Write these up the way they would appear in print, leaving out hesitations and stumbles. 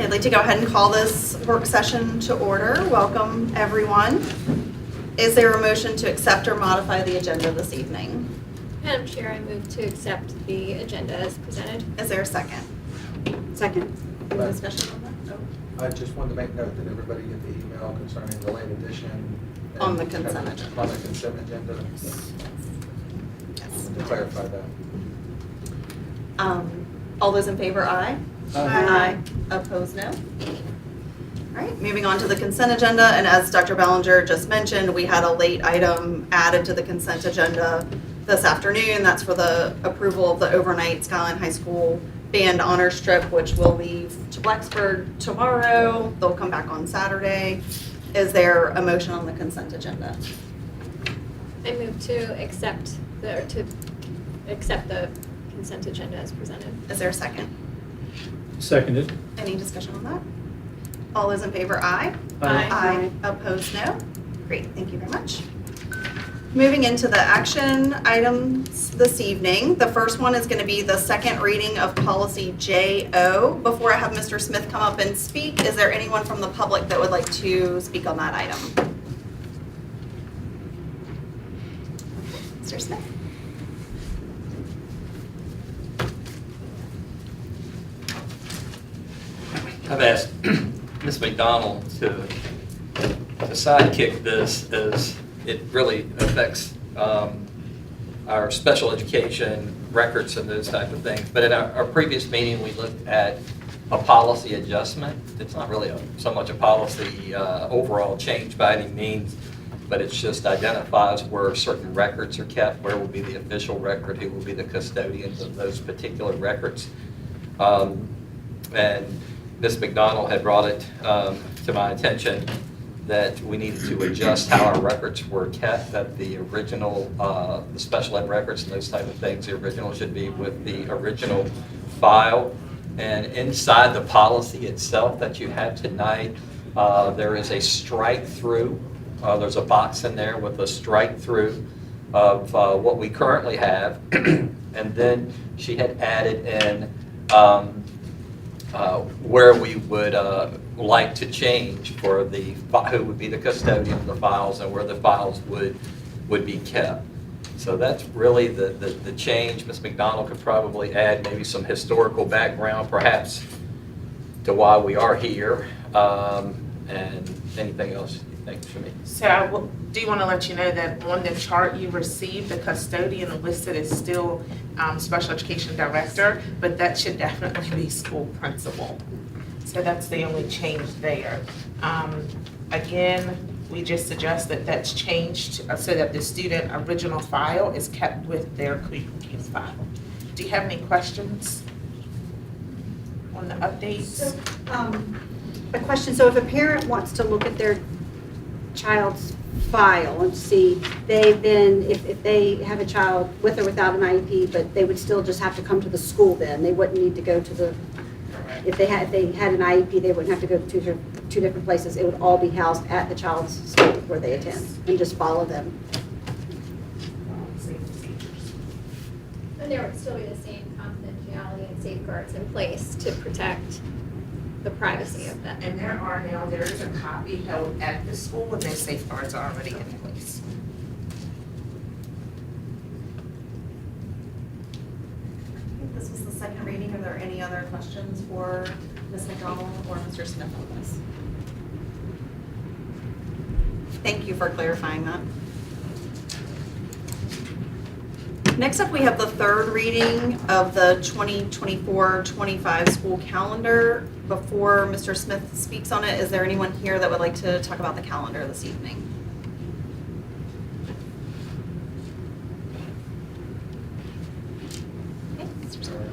I'd like to go ahead and call this work session to order. Welcome, everyone. Is there a motion to accept or modify the agenda this evening? Madam Chair, I move to accept the agenda as presented. Is there a second? Second. Any discussion on that? No? I just wanted to make note that everybody get the email concerning the late addition. On the consent agenda. On the consent agenda. Yes. To clarify that. All those in favor, aye? Aye. Opposed, no? All right, moving on to the consent agenda, and as Dr. Bellinger just mentioned, we had a late item added to the consent agenda this afternoon. That's for the approval of the overnight Skyline High School band honors trip, which will leave to Blacksburg tomorrow. They'll come back on Saturday. Is there a motion on the consent agenda? I move to accept the consent agenda as presented. Is there a second? Seconded. Any discussion on that? All those in favor, aye? Aye. Opposed, no? Great, thank you very much. Moving into the action items this evening, the first one is going to be the second reading of policy JO. Before I have Mr. Smith come up and speak, is there anyone from the public that would like to speak on that item? Mr. Smith? I've asked Ms. McDonald to sidekick this as it really affects our special education records and those type of things. But in our previous meeting, we looked at a policy adjustment. It's not really so much a policy overall change by any means, but it just identifies where certain records are kept, where will be the official record, who will be the custodians of those particular records. And Ms. McDonald had brought it to my attention that we needed to adjust how our records were kept, that the original, the special ed records and those type of things, the original should be with the original file. And inside the policy itself that you have tonight, there is a strike through. There's a box in there with a strike through of what we currently have. And then she had added in where we would like to change for the who would be the custodian of the files and where the files would be kept. So that's really the change. Ms. McDonald could probably add maybe some historical background, perhaps, to why we are here, and anything else you think for me. So I do want to let you know that on the chart you received, the custodian listed is still special education director, but that should definitely be school principal. So that's the only change there. Again, we just suggest that that's changed so that the student original file is kept with their Cleveland file. Do you have any questions on the updates? So, a question, so if a parent wants to look at their child's file and see they've been, if they have a child with or without an IEP, but they would still just have to come to the school then, they wouldn't need to go to the, if they had an IEP, they wouldn't have to go to two different places, it would all be housed at the child's school where they attend, and just follow them. And there would still be the same confidentiality and safeguards in place to protect the privacy of that. And there is a copy held at the school and those safeguards are already in place. I think this was the second reading. Are there any other questions for Ms. McDonald or Mr. Smith on this? Thank you for clarifying that. Next up, we have the third reading of the 2024-25 school calendar. Before Mr. Smith speaks on it, is there anyone here that would like to talk about the calendar this evening? Okay, Mr. Smith.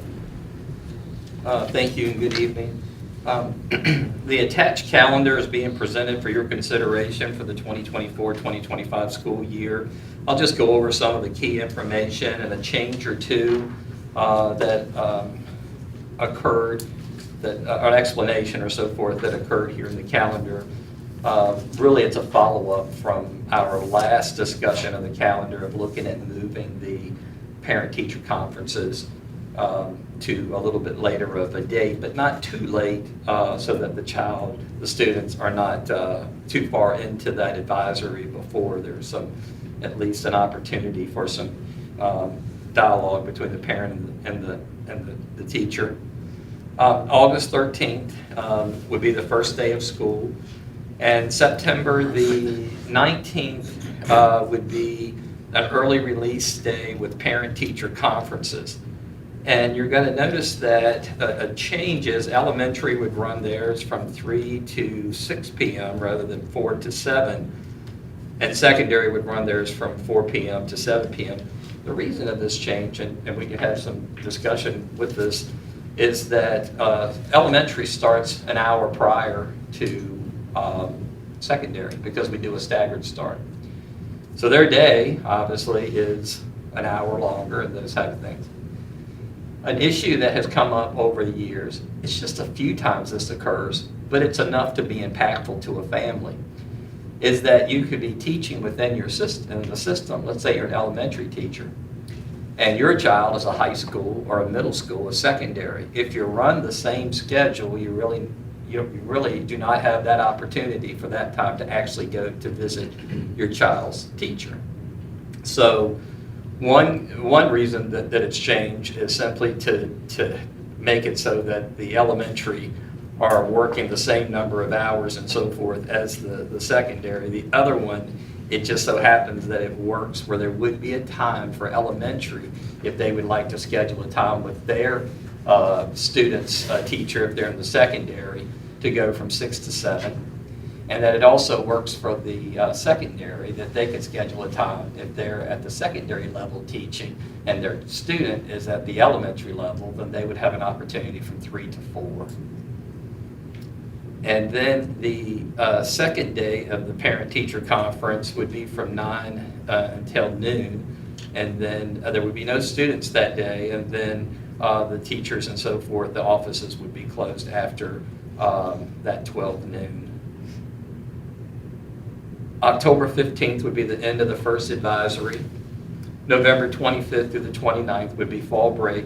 Thank you and good evening. The attached calendar is being presented for your consideration for the 2024-2025 school year. I'll just go over some of the key information and a change or two that occurred, that an explanation or so forth that occurred here in the calendar. Really, it's a follow-up from our last discussion of the calendar of looking at moving the parent-teacher conferences to a little bit later of a date, but not too late, so that the students are not too far into that advisory before there's at least an opportunity for some dialogue between the parent and the teacher. August 13th would be the first day of school, and September the 19th would be an early release day with parent-teacher conferences. And you're going to notice that a change is elementary would run theirs from 3 to 6 p.m. rather than 4 to 7, and secondary would run theirs from 4 p.m. to 7 p.m. The reason of this change, and we can have some discussion with this, is that elementary starts an hour prior to secondary because we do a staggered start. So their day, obviously, is an hour longer and those type of things. An issue that has come up over the years, it's just a few times this occurs, but it's enough to be impactful to a family, is that you could be teaching within your system, in the system. Let's say you're an elementary teacher, and your child is a high school or a middle school, a secondary. If you run the same schedule, you really do not have that opportunity for that time to actually go to visit your child's teacher. So one reason that it's changed is simply to make it so that the elementary are working the same number of hours and so forth as the secondary. The other one, it just so happens that it works where there would be a time for elementary if they would like to schedule a time with their student's teacher if they're in the secondary to go from 6 to 7. And that it also works for the secondary that they could schedule a time if they're at the secondary level teaching and their student is at the elementary level, then they would have an opportunity from 3 to 4. And then the second day of the parent-teacher conference would be from 9 until noon. And then there would be no students that day. And then the teachers and so forth, the offices would be closed after that 12 noon. October 15th would be the end of the first advisory. November 25th through the 29th would be fall break.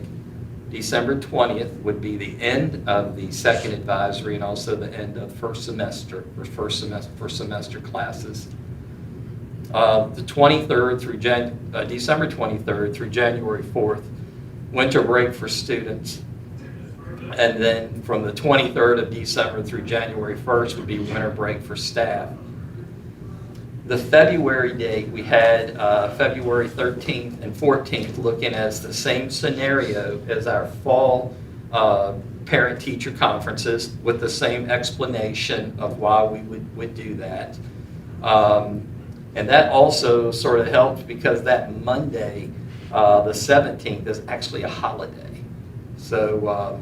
December 20th would be the end of the second advisory and also the end of first semester classes. The 23rd through December 23rd through January 4th, winter break for students. And then from the 23rd of December through January 1st would be winter break for staff. The February date, we had February 13th and 14th looking as the same scenario as our fall parent-teacher conferences with the same explanation of why we would do that. And that also sort of helped because that Monday, the 17th, is actually a holiday. So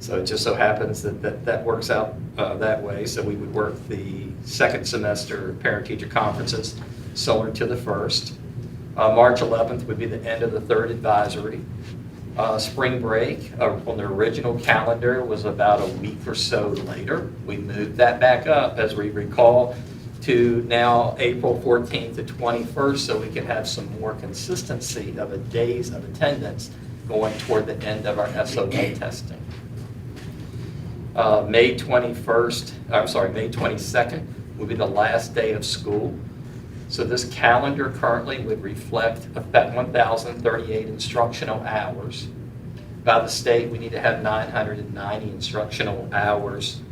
it just so happens that works out that way. So we would work the second semester parent-teacher conferences similar to the first. March 11th would be the end of the third advisory. Spring break on the original calendar was about a week or so later. We moved that back up, as we recall, to now April 14th to 21st so we could have some more consistency of a days of attendance going toward the end of our SOA testing. May 22nd will be the last day of school. So this calendar currently would reflect about 1,038 instructional hours. By the state, we need to have 990 instructional hours.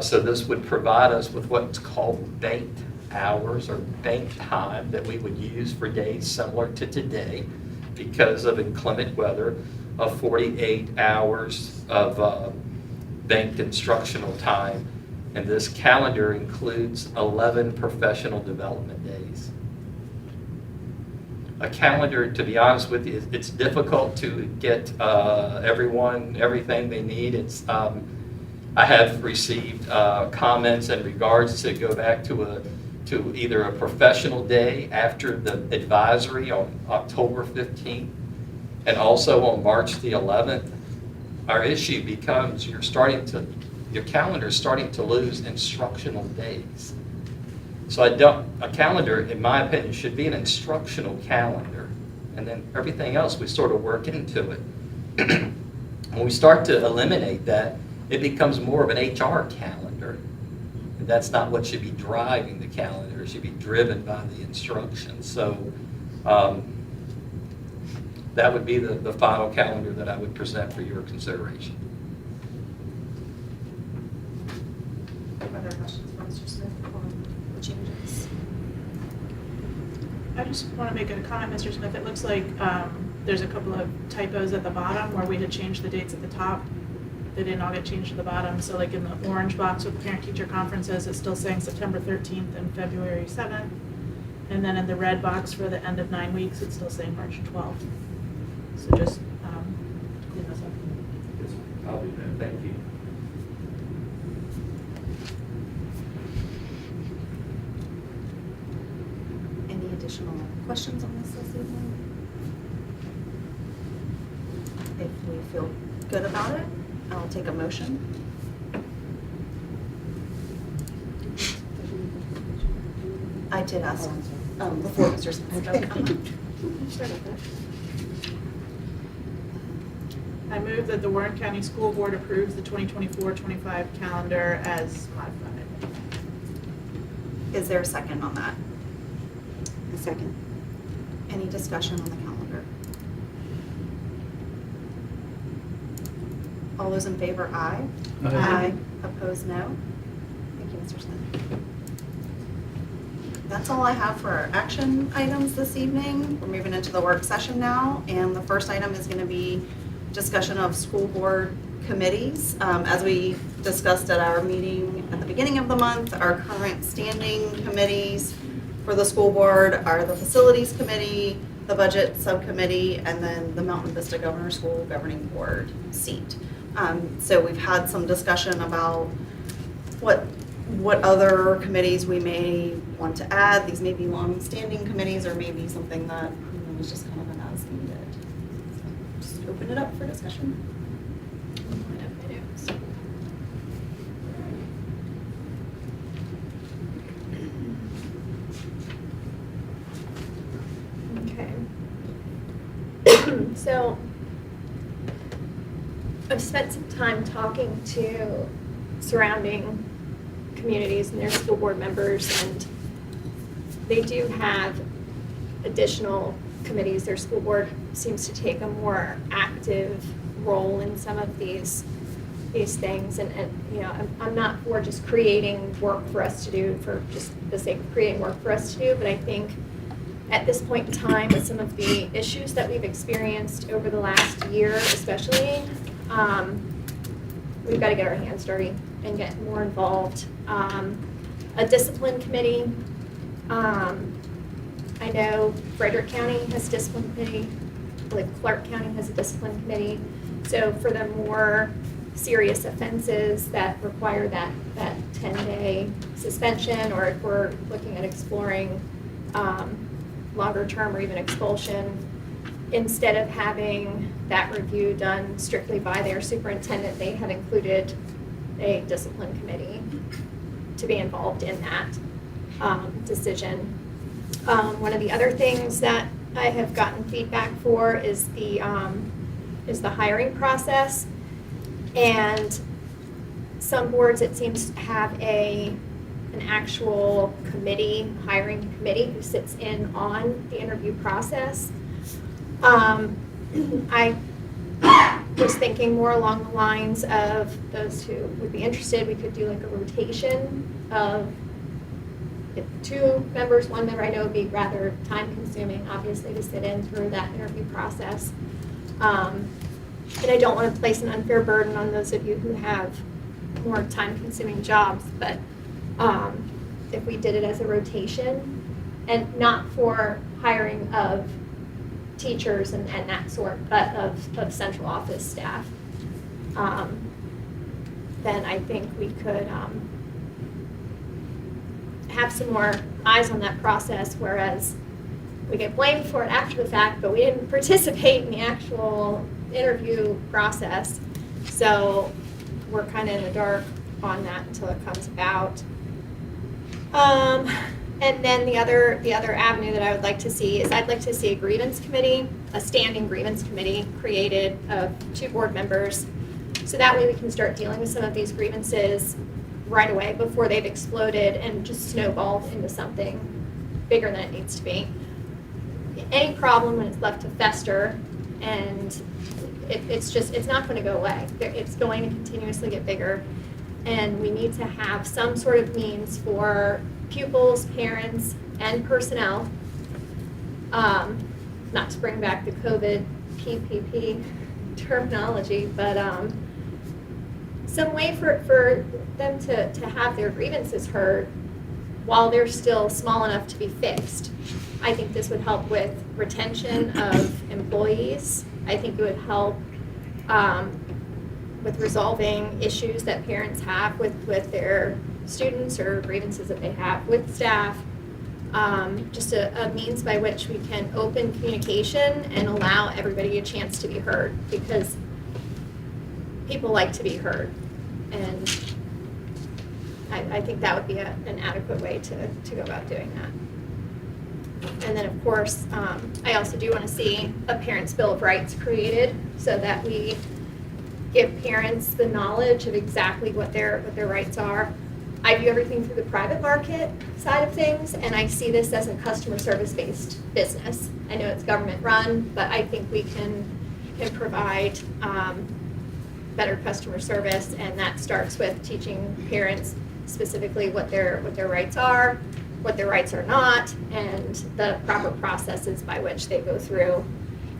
So this would provide us with what's called banked hours or banked time that we would use for days similar to today because of inclement weather of 48 hours of banked instructional time, and this calendar includes 11 professional development days. A calendar, to be honest with you, it's difficult to get everything they need. I have received comments in regards to go back to either a professional day after the advisory on October 15th and also on March the 11th. Our issue becomes your calendar is starting to lose instructional days. So a calendar, in my opinion, should be an instructional calendar. And then everything else, we sort of work into it. When we start to eliminate that, it becomes more of an HR calendar. And that's not what should be driving the calendar. It should be driven by the instructions. So that would be the final calendar that I would present for your consideration. Other questions for Mr. Smith on the changes? I just want to make a comment, Mr. Smith. It looks like there's a couple of typos at the bottom where we had changed the dates at the top. They didn't all get changed to the bottom. So like in the orange box with the parent-teacher conferences, it's still saying September 13th and February 7th. And then in the red box for the end of 9 weeks, it's still saying March 12th. So just clean those up. I'll do that. Thank you. Any additional questions on this evening? If we feel good about it, I'll take a motion. I did ask before Mr. Smith spoke. Sorry about that. I move that the Warren County School Board approves the 2024-25 calendar as modified. Is there a second on that? A second. Any discussion on the calendar? All those in favor, aye. Aye. Opposed, no. Thank you, Mr. Smith. That's all I have for our action items this evening. We're moving into the work session now, and the first item is going to be discussion of school board committees. As we discussed at our meeting at the beginning of the month, our current standing committees for the school board are the facilities committee, the budget subcommittee, and then the Mountain Vista Governor School Governing Board seat. So we've had some discussion about what other committees we may want to add. These may be long-standing committees or maybe something that is just kind of an as needed. So just open it up for discussion. Line up my notes. Okay. So I've spent some time talking to surrounding communities and their school board members, and they do have additional committees. Their school board seems to take a more active role in some of these things, and you know, I'm not for just creating work for us to do for just the sake of creating work for us to do, but I think at this point in time, with some of the issues that we've experienced over the last year especially, we've got to get our hands dirty and get more involved. A discipline committee, I know Frederick County has a discipline committee, I believe Clark County has a discipline committee. So for the more serious offenses that require that 10-day suspension, or if we're looking at exploring longer term or even expulsion, instead of having that review done strictly by their superintendent, they have included a discipline committee to be involved in that decision. One of the other things that I have gotten feedback for is the hiring process. And some boards, it seems, have an actual committee, hiring committee, who sits in on the interview process. I was thinking more along the lines of those who would be interested, we could do like a rotation of if 2 members, 1 member. I know it would be rather time consuming, obviously, to sit in through that interview process. And I don't want to place an unfair burden on those of you who have more time consuming jobs, but if we did it as a rotation, and not for hiring of teachers and that sort, but of central office staff, then I think we could have some more eyes on that process, whereas we get blamed for it after the fact, but we didn't participate in the actual interview process. So we're kind of in the dark on that until it comes about. And then the other avenue that I would like to see is I'd like to see a grievance committee, a standing grievance committee created of 2 board members. So that way we can start dealing with some of these grievances right away before they've exploded and just snowballed into something bigger than it needs to be. Any problem when it's left to fester and it's not going to go away. It's going to continuously get bigger. And we need to have some sort of means for pupils, parents, and personnel, not to bring back the COVID PPP terminology, but some way for them to have their grievances heard while they're still small enough to be fixed. I think this would help with retention of employees. I think it would help with resolving issues that parents have with their students or grievances that they have with staff. Just a means by which we can open communication and allow everybody a chance to be heard, because people like to be heard. And I think that would be an adequate way to go about doing that. And then, of course, I also do want to see a Parents' Bill of Rights created so that we give parents the knowledge of exactly what their rights are. I view everything through the private market side of things, and I see this as a customer service-based business. I know it's government-run, but I think we can provide better customer service, and that starts with teaching parents specifically what their rights are, what their rights are not, and the proper processes by which they go through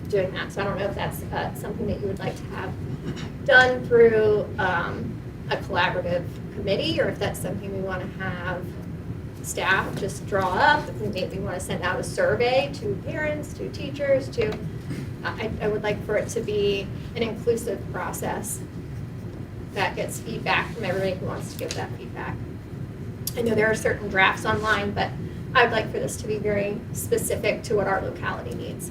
doing that. So I don't know if that's something that you would like to have done through a collaborative committee, or if that's something we want to have staff just draw up. If we maybe want to send out a survey to parents, to teachers, I would like for it to be an inclusive process that gets feedback from everybody who wants to give that feedback. I know there are certain drafts online, but I'd like for this to be very specific to what our locality needs.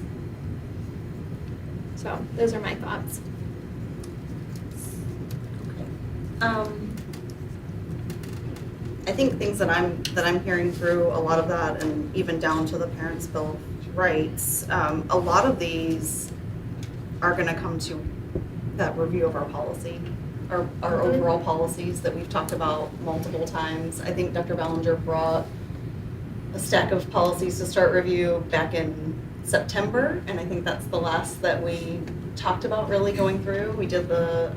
So those are my thoughts. I think things that I'm hearing through a lot of that, and even down to the Parents' Bill of Rights, a lot of these are going to come to that review of our policy, our overall policies that we've talked about multiple times. I think Dr. Ballinger brought a stack of policies to start review back in September, and I think that's the last that we talked about really going through. We did the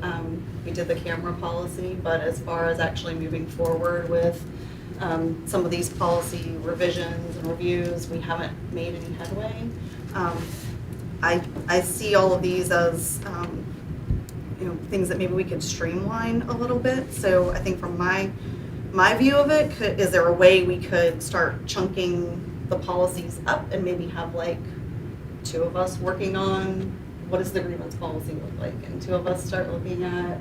camera policy, but as far as actually moving forward with some of these policy revisions and reviews, we haven't made any headway. I see all of these as things that maybe we could streamline a little bit. So I think from my view of it, is there a way we could start chunking the policies up and maybe have like 2 of us working on what does the grievance policy look like, and 2 of us start looking at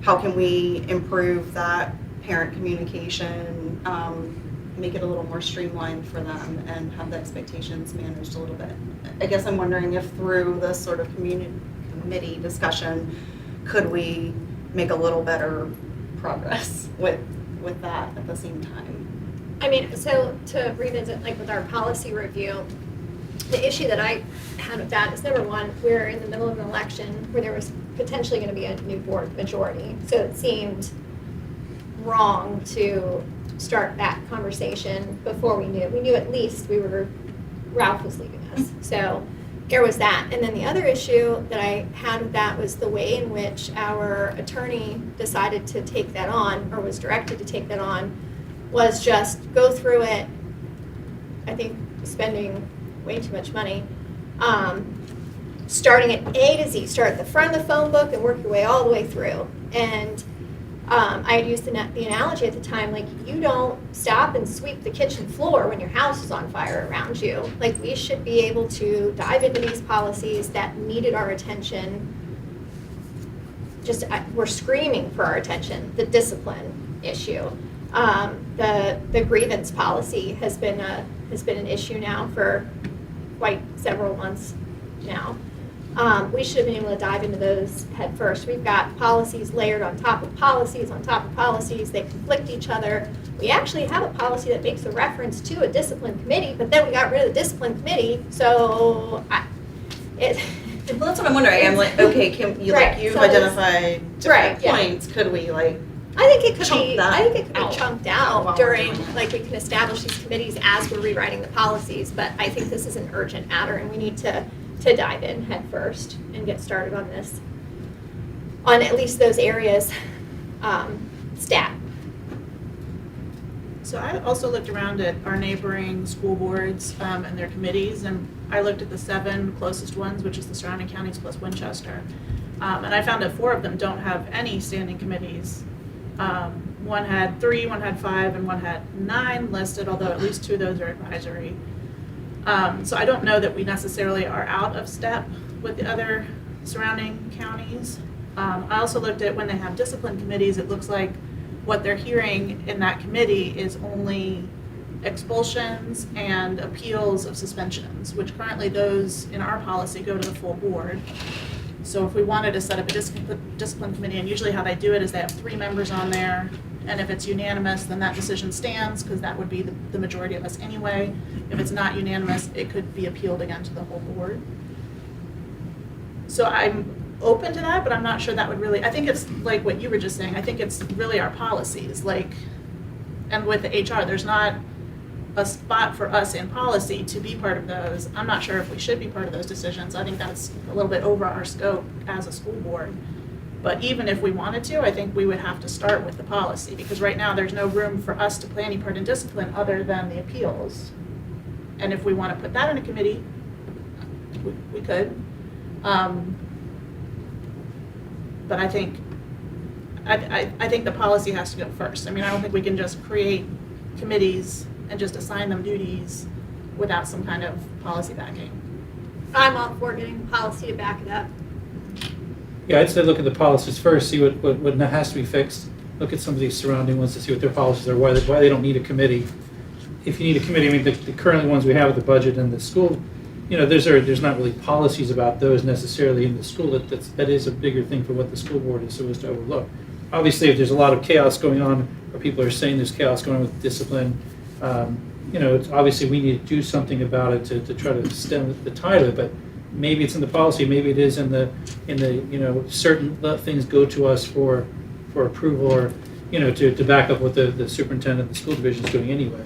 how can we improve that parent communication, make it a little more streamlined for them, and have the expectations managed a little bit. I guess I'm wondering if through this sort of committee discussion, could we make a little better progress with that at the same time? I mean, so to revisit, like with our policy review, the issue that I had with that is, number one, we're in the middle of an election where there was potentially going to be a new board majority. So it seemed wrong to start that conversation before we knew. We knew at least Ralph was leaving us. So there was that. And then the other issue that I had with that was the way in which our attorney decided to take that on, or was directed to take that on, was just go through it, I think spending way too much money, starting at A to Z, start at the front of the phone book and work your way all the way through. And I had used the analogy at the time, like, you don't stop and sweep the kitchen floor when your house is on fire around you. Like, we should be able to dive into these policies that needed our attention. We're screaming for our attention. The discipline issue, the grievance policy has been an issue now for quite several months now. We should have been able to dive into those head first. We've got policies layered on top of policies on top of policies. They conflict each other. We actually have a policy that makes a reference to a discipline committee, but then we got rid of the discipline committee. So Well, that's what I'm wondering. I'm like, okay, can you, Right, like, you've so it's- identified Right, different yeah. points. Could we, like, I think it could Chunk be, that I think it could out. be chunked Oh, out wow. during, like, we can establish these committees as we're rewriting the policies, but I think this is an urgent matter and we need to dive in head first and get started on this. On at least those areas, stat. So I also looked around at our neighboring school boards and their committees, and I looked at the 7 closest ones, which is the surrounding counties plus Winchester. And I found that 4 of them don't have any standing committees. One had 3, one had 5, and one had 9 listed, although at least 2 of those are advisory. So I don't know that we necessarily are out of step with the other surrounding counties. I also looked at when they have discipline committees, it looks like what they're hearing in that committee is only expulsions and appeals of suspensions, which currently those in our policy go to the full board. So if we wanted to set up a discipline committee, and usually how they do it is they have 3 members on there, and if it's unanimous, then that decision stands, because that would be the majority of us anyway. If it's not unanimous, it could be appealed again to the whole board. So I'm open to that, but I'm not sure that would really, I think it's like what you were just saying, I think it's really our policies, like, and with the HR, there's not a spot for us in policy to be part of those. I'm not sure if we should be part of those decisions. I think that's a little bit over our scope as a school board. But even if we wanted to, I think we would have to start with the policy, because right now there's no room for us to play any part in discipline other than the appeals. And if we want to put that in a committee, we could. But I think the policy has to go first. I mean, I don't think we can just create committees and just assign them duties without some kind of policy backing. I'm all for getting policy to back it up. Yeah, I'd say look at the policies first, see what has to be fixed. Look at some of these surrounding ones to see what their policies are, why they don't need a committee. If you need a committee, I mean, the current ones we have with the budget and the school, you know, there's not really policies about those necessarily in the school. That is a bigger thing for what the school board is supposed to overlook. Obviously, if there's a lot of chaos going on, or people are saying there's chaos going on with discipline, you know, it's obviously we need to do something about it to try to stem the tide of it. But maybe it's in the policy, maybe it is in the you know, certain things go to us for approval, or you know, to back up what the superintendent of the school division is doing anyway.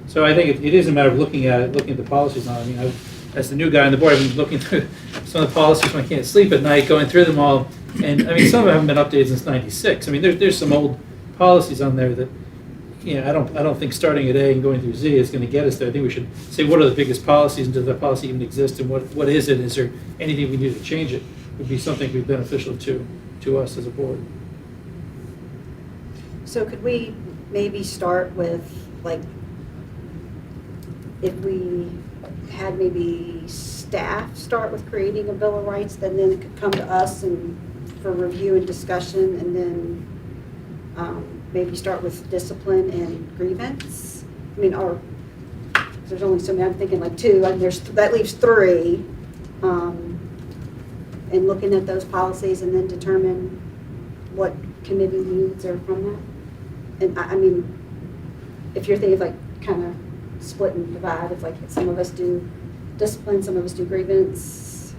So I think it is a matter of looking at it, looking at the policies on it. I mean, as the new guy on the board, I've been looking through some of the policies when I can't sleep at night, going through them all. And I mean, some of them haven't been updated since '96. I mean, there's some old policies on there that, you know, I don't think starting at A and going through Z is going to get us there. I think we should say what are the biggest policies, and does that policy even exist, and what is it? Is there anything we need to change it? Would be something that would be beneficial to us as a board. So could we maybe start with, like, if we had maybe staff start with creating a Bill of Rights, then it could come to us and for review and discussion, and then maybe start with discipline and grievance? I mean, or, there's only so many, I'm thinking like 2, and that leaves 3. And looking at those policies and then determine what committee needs are from that. And I mean, if you're thinking of like kind of split and divide, it's like some of us do discipline, some of us do grievance.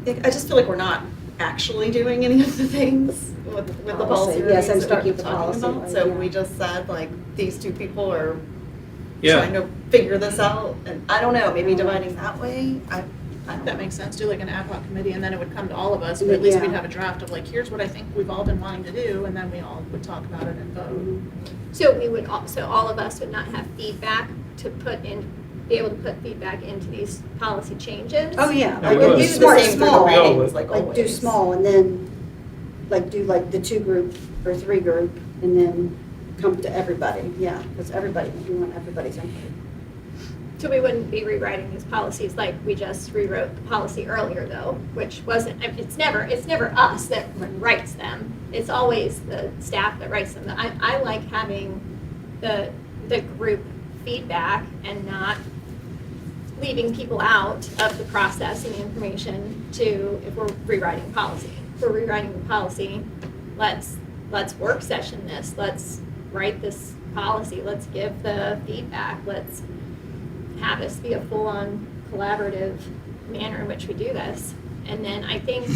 I just feel like we're not actually doing any of the things with the policy Yes, I'm reviews that we speaking keep of the talking policy, about. right, So yeah. we just said, like, these 2 people are Yeah. trying to figure this out, and I don't know, maybe dividing that way, I don't know. That makes sense, do like an ad hoc committee, and then it would come to all of us, but at least we'd Yeah. have a draft of like, here's what I think we've all been wanting to do, and then we all would talk about it and vote. So we would, so all of us would not have feedback to be able to put feedback into these policy changes? Oh, yeah. Yeah, Like, we would. do Use the smart, same small. We all would. meetings, like Like, do always. small, and then, like, do like the 2 group or 3 group, and then come to everybody, yeah, because we want everybody's input. So we wouldn't be rewriting these policies like we just rewrote the policy earlier though, which wasn't, I mean, it's never us that writes them. It's always the staff that writes them. I like having the group feedback and not leaving people out of the process and the information to, if we're rewriting policy. If we're rewriting the policy, let's work session this, let's write this policy, let's give the feedback, let's have this be a full-on collaborative manner in which we do this. And then I think,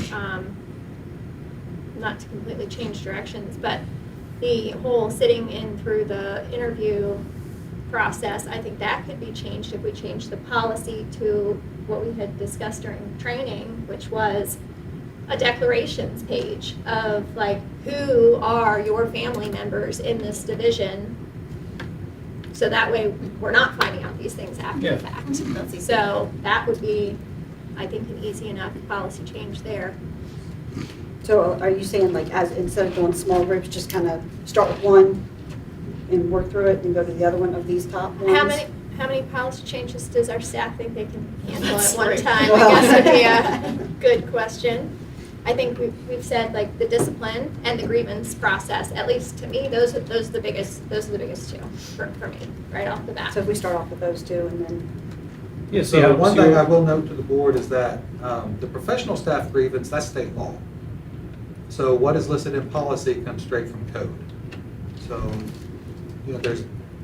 not to completely change directions, but the whole sitting in through the interview process, I think that could be changed if we change the policy to what we had discussed during training, which was a declarations page of like, who are your family members in this division? So that way, we're not finding out these things after Yeah. the fact. That's easy. So that would be, I think, an easy enough policy change there. So are you saying like, as, instead of doing small groups, just kind of start with one and work through it and go to the other one of these top ones? How many policy changes does our staff think they can handle That's at one right. time? I guess would be a good question. I think we've said like the discipline and the grievance process, at least to me, those are the biggest two for me, right off the bat. So if we start off with those two and then, Yeah, see So how, one see thing I how- will note to the board is that the professional staff grievance, that's state law. So what is listed in policy comes straight from code. So, you know, there's,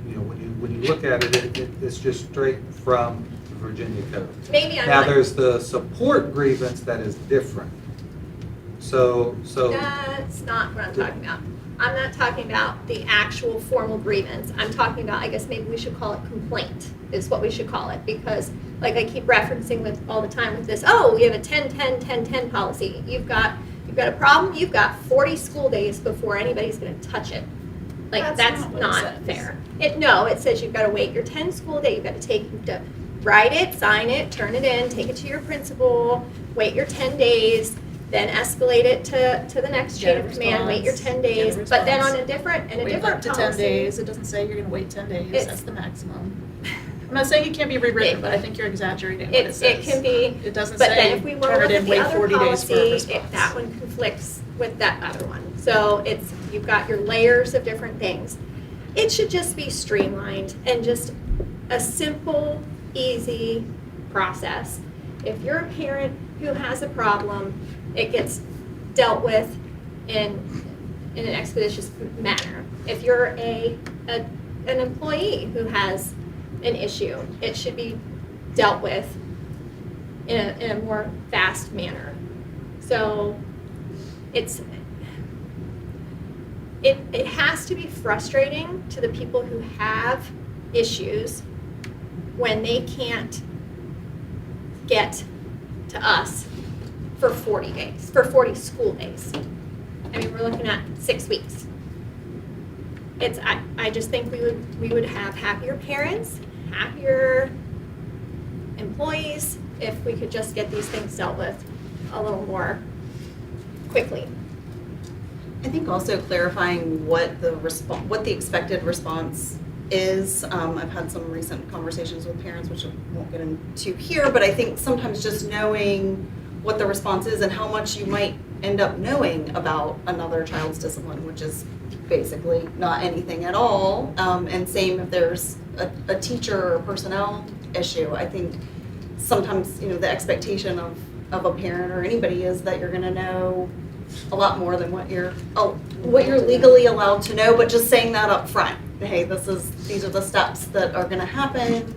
you know, when you look at it, it's just straight from the Virginia code. Maybe I'm Now, not, there's the support grievance that is different. So, that's not what I'm talking about. I'm not talking about the actual formal grievance. I'm talking about, I guess maybe we should call it complaint, is what we should call it. Because like I keep referencing with all the time with this, oh, we have a 10-10-10-10 policy. You've got a problem, you've got 40 school days before anybody's gonna touch it. Like, That's that's not what it not says. fair. It says you've gotta wait your 10 school day, you've gotta write it, sign it, turn it in, take it to your principal, wait your 10 days, then escalate it to the next chain Get a of command, wait your 10 response, get a days, but then on response. a different Wait up to 10 policy. days, it doesn't say you're gonna wait 10 days, It's- that's the maximum. I'm not saying it can't be rewritten, but I think you're exaggerating what it says. It can be, It doesn't but then say if we wanna turn look it at in, the wait other 40 days for a policy, response. that one conflicts with that other one. So it's, you've got your layers of different things. It should just be streamlined and just a simple, easy process. If you're a parent who has a problem, it gets dealt with in an expeditious manner. If you're an employee who has an issue, it should be dealt with in a more fast manner. So it has to be frustrating to the people who have issues when they can't get to us for 40 days, for 40 school days. I mean, we're looking at 6 weeks. I just think we would have happier parents, happier employees if we could just get these things dealt with a little more quickly. I think also clarifying what the expected response is. I've had some recent conversations with parents, which I won't get into here, but I think sometimes just knowing what the response is and how much you might end up knowing about another child's discipline, which is basically not anything at all. And same if there's a teacher or personnel issue. I think sometimes, you know, the expectation of a parent or anybody is that you're gonna know a lot more than what you're legally allowed to know, but just saying that up front. Hey, these are the steps that are gonna happen,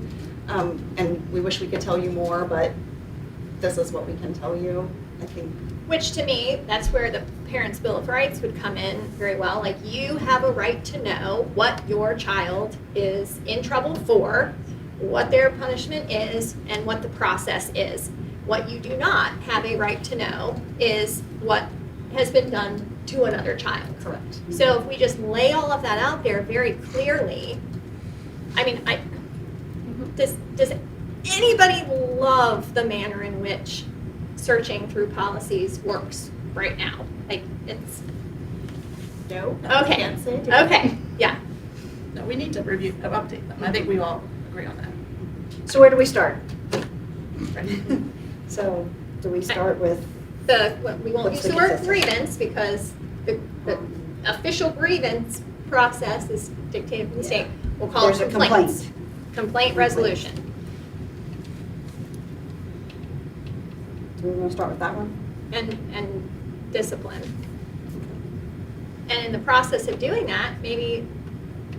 and we wish we could tell you more, but this is what we can tell you, I think. Which to me, that's where the Parents' Bill of Rights would come in very well. Like, you have a right to know what your child is in trouble for, what their punishment is, and what the process is. What you do not have a right to know is what has been done to another child. Correct. So if we just lay all of that out there very clearly, I mean, does anybody love the manner in which searching through policies works right now? Like, it's, No? Okay. Can't say. okay, yeah. No, we need to review, update them, I think we all agree on that. so where do we start? So do we start with, We won't What's use the the word consensus? grievance because the official grievance process is dictated from the state. We'll call it there's a complaint. complaint? Complaint resolution. We're gonna start with that one? and discipline. And in the process of doing that, maybe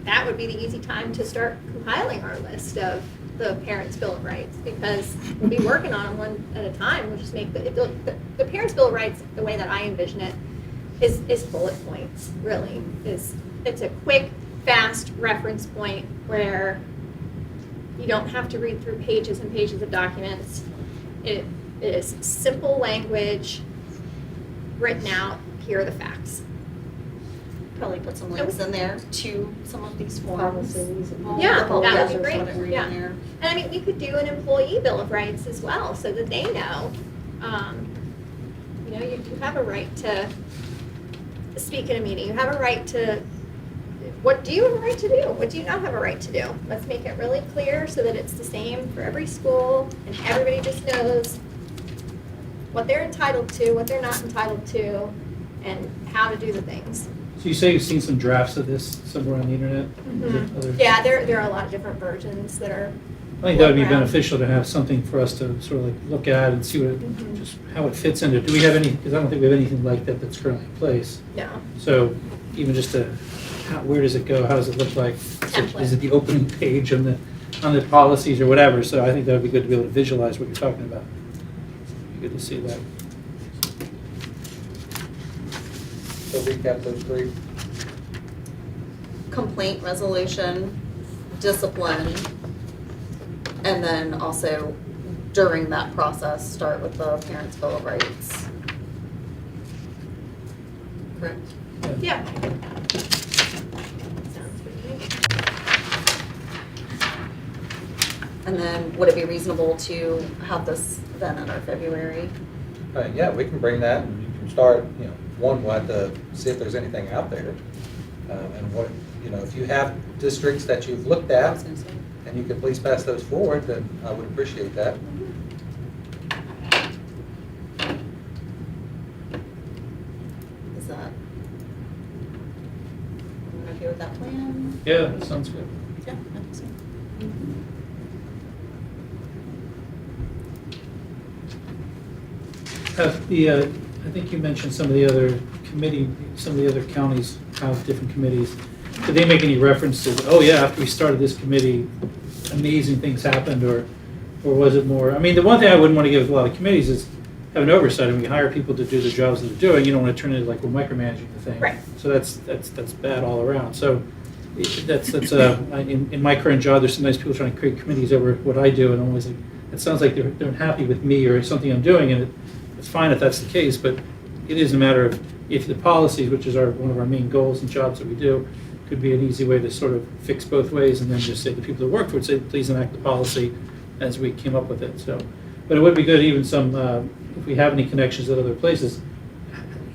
that would be the easy time to start compiling our list of the Parents' Bill of Rights, because we'll be working on them one at a time. We'll just make the Parents' Bill of Rights, the way that I envision it, is bullet points, really. It's a quick, fast reference point where you don't have to read through pages and pages of documents. It is simple language written out, here are the facts. Probably put some links in there to some of these forms. Policies and all Yeah, the policies. that would be Or great, whatever in yeah. there. And I mean, we could do an employee bill of rights as well, so that they know, you know, you have a right to speak in a meeting, you have a right to, what do you have a right to do? What do you not have a right to do? Let's make it really clear so that it's the same for every school, and everybody just knows what they're entitled to, what they're not entitled to, and how to do the things. So you say you've seen some drafts of this somewhere on the internet? Is it other- Yeah, there are a lot of different versions that are. I think that would be Around. beneficial to have something for us to sort of like look at and see what, Mhm. just how it fits into. Do we have any, because I don't think we have anything like that that's currently in place. No. So even just where does it go? How does it look like? Template. Is it the opening page on the policies or whatever? So I think that would be good to be able to visualize what you're talking about. Be good to see that. So recap those three. Complaint resolution, discipline, and then also during that process, start with the Parents' Bill of Rights. Correct? Yeah. Sounds good to me. And then would it be reasonable to have this then at our February? Yeah, we can bring that and you can start, one, we'll have to see if there's anything out there. And what, if you have districts that you've looked I was at gonna say. and you could please pass those forward, then I would appreciate that. Is that? Everyone okay with that plan? Yeah, that sounds good. Yeah, I think so. I think you mentioned some of the other some of the other counties have different committees. Did they make any reference to, oh yeah, after we started this committee, amazing things happened, or was it more, I mean, the one thing I wouldn't want to give a lot of committees is have an oversight. I mean, we hire people to do the jobs that they're doing, you don't want to turn it like we're micromanaging the thing. Right. So that's bad all around. So in my current job, there's sometimes people trying to create committees over what I do, and I'm always like, it sounds like they're unhappy with me or something I'm doing, and it's fine if that's the case, but it is a matter of if the policies, which is one of our main goals and jobs that we do, could be an easy way to sort of fix both ways, and then just say to the people that work for it, say, please enact the policy as we came up with it. So, but it would be good, even some, if we have any connections at other places,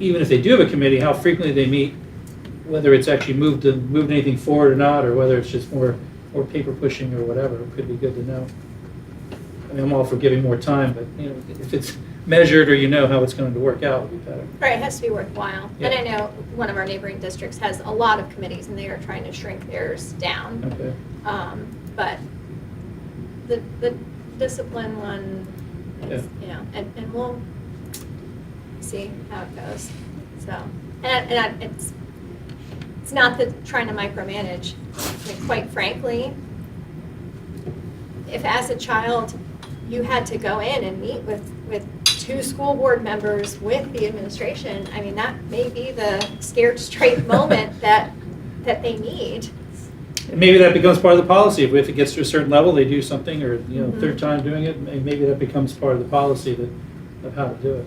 even if they do have a committee, how frequently they meet, whether it's actually moved anything forward or not, or whether it's just more paper pushing or whatever, it could be good to know. I mean, I'm all for giving more time, but if it's measured or how it's going to work out, would be better. Right, it has to be worthwhile. Yeah. And I know one of our neighboring districts has a lot of committees, and they are trying to shrink theirs down. Okay. But the discipline one is, and we'll see how it goes. So, and it's not that trying to micromanage. I mean, quite frankly, if as a child you had to go in and meet with 2 school board members with the administration, I mean, that may be the scared straight moment that they need. And maybe that becomes part of the policy. If it gets to a certain level, they do something, or Mhm. third time doing it, maybe that becomes part of the policy of how to do it.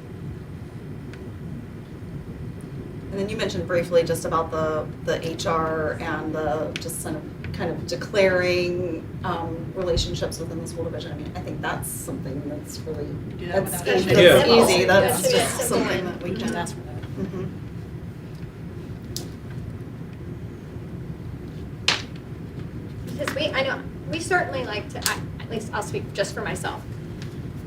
And then you mentioned briefly just about the HR and the just kind of declaring relationships within the school division. I mean, I think that's something that's really, Do that that's without easy, That's Yeah. that's simple. easy, that's That's just simple. something that we We can just ask for that. Mhm. Because we certainly like to, at least I'll speak just for myself.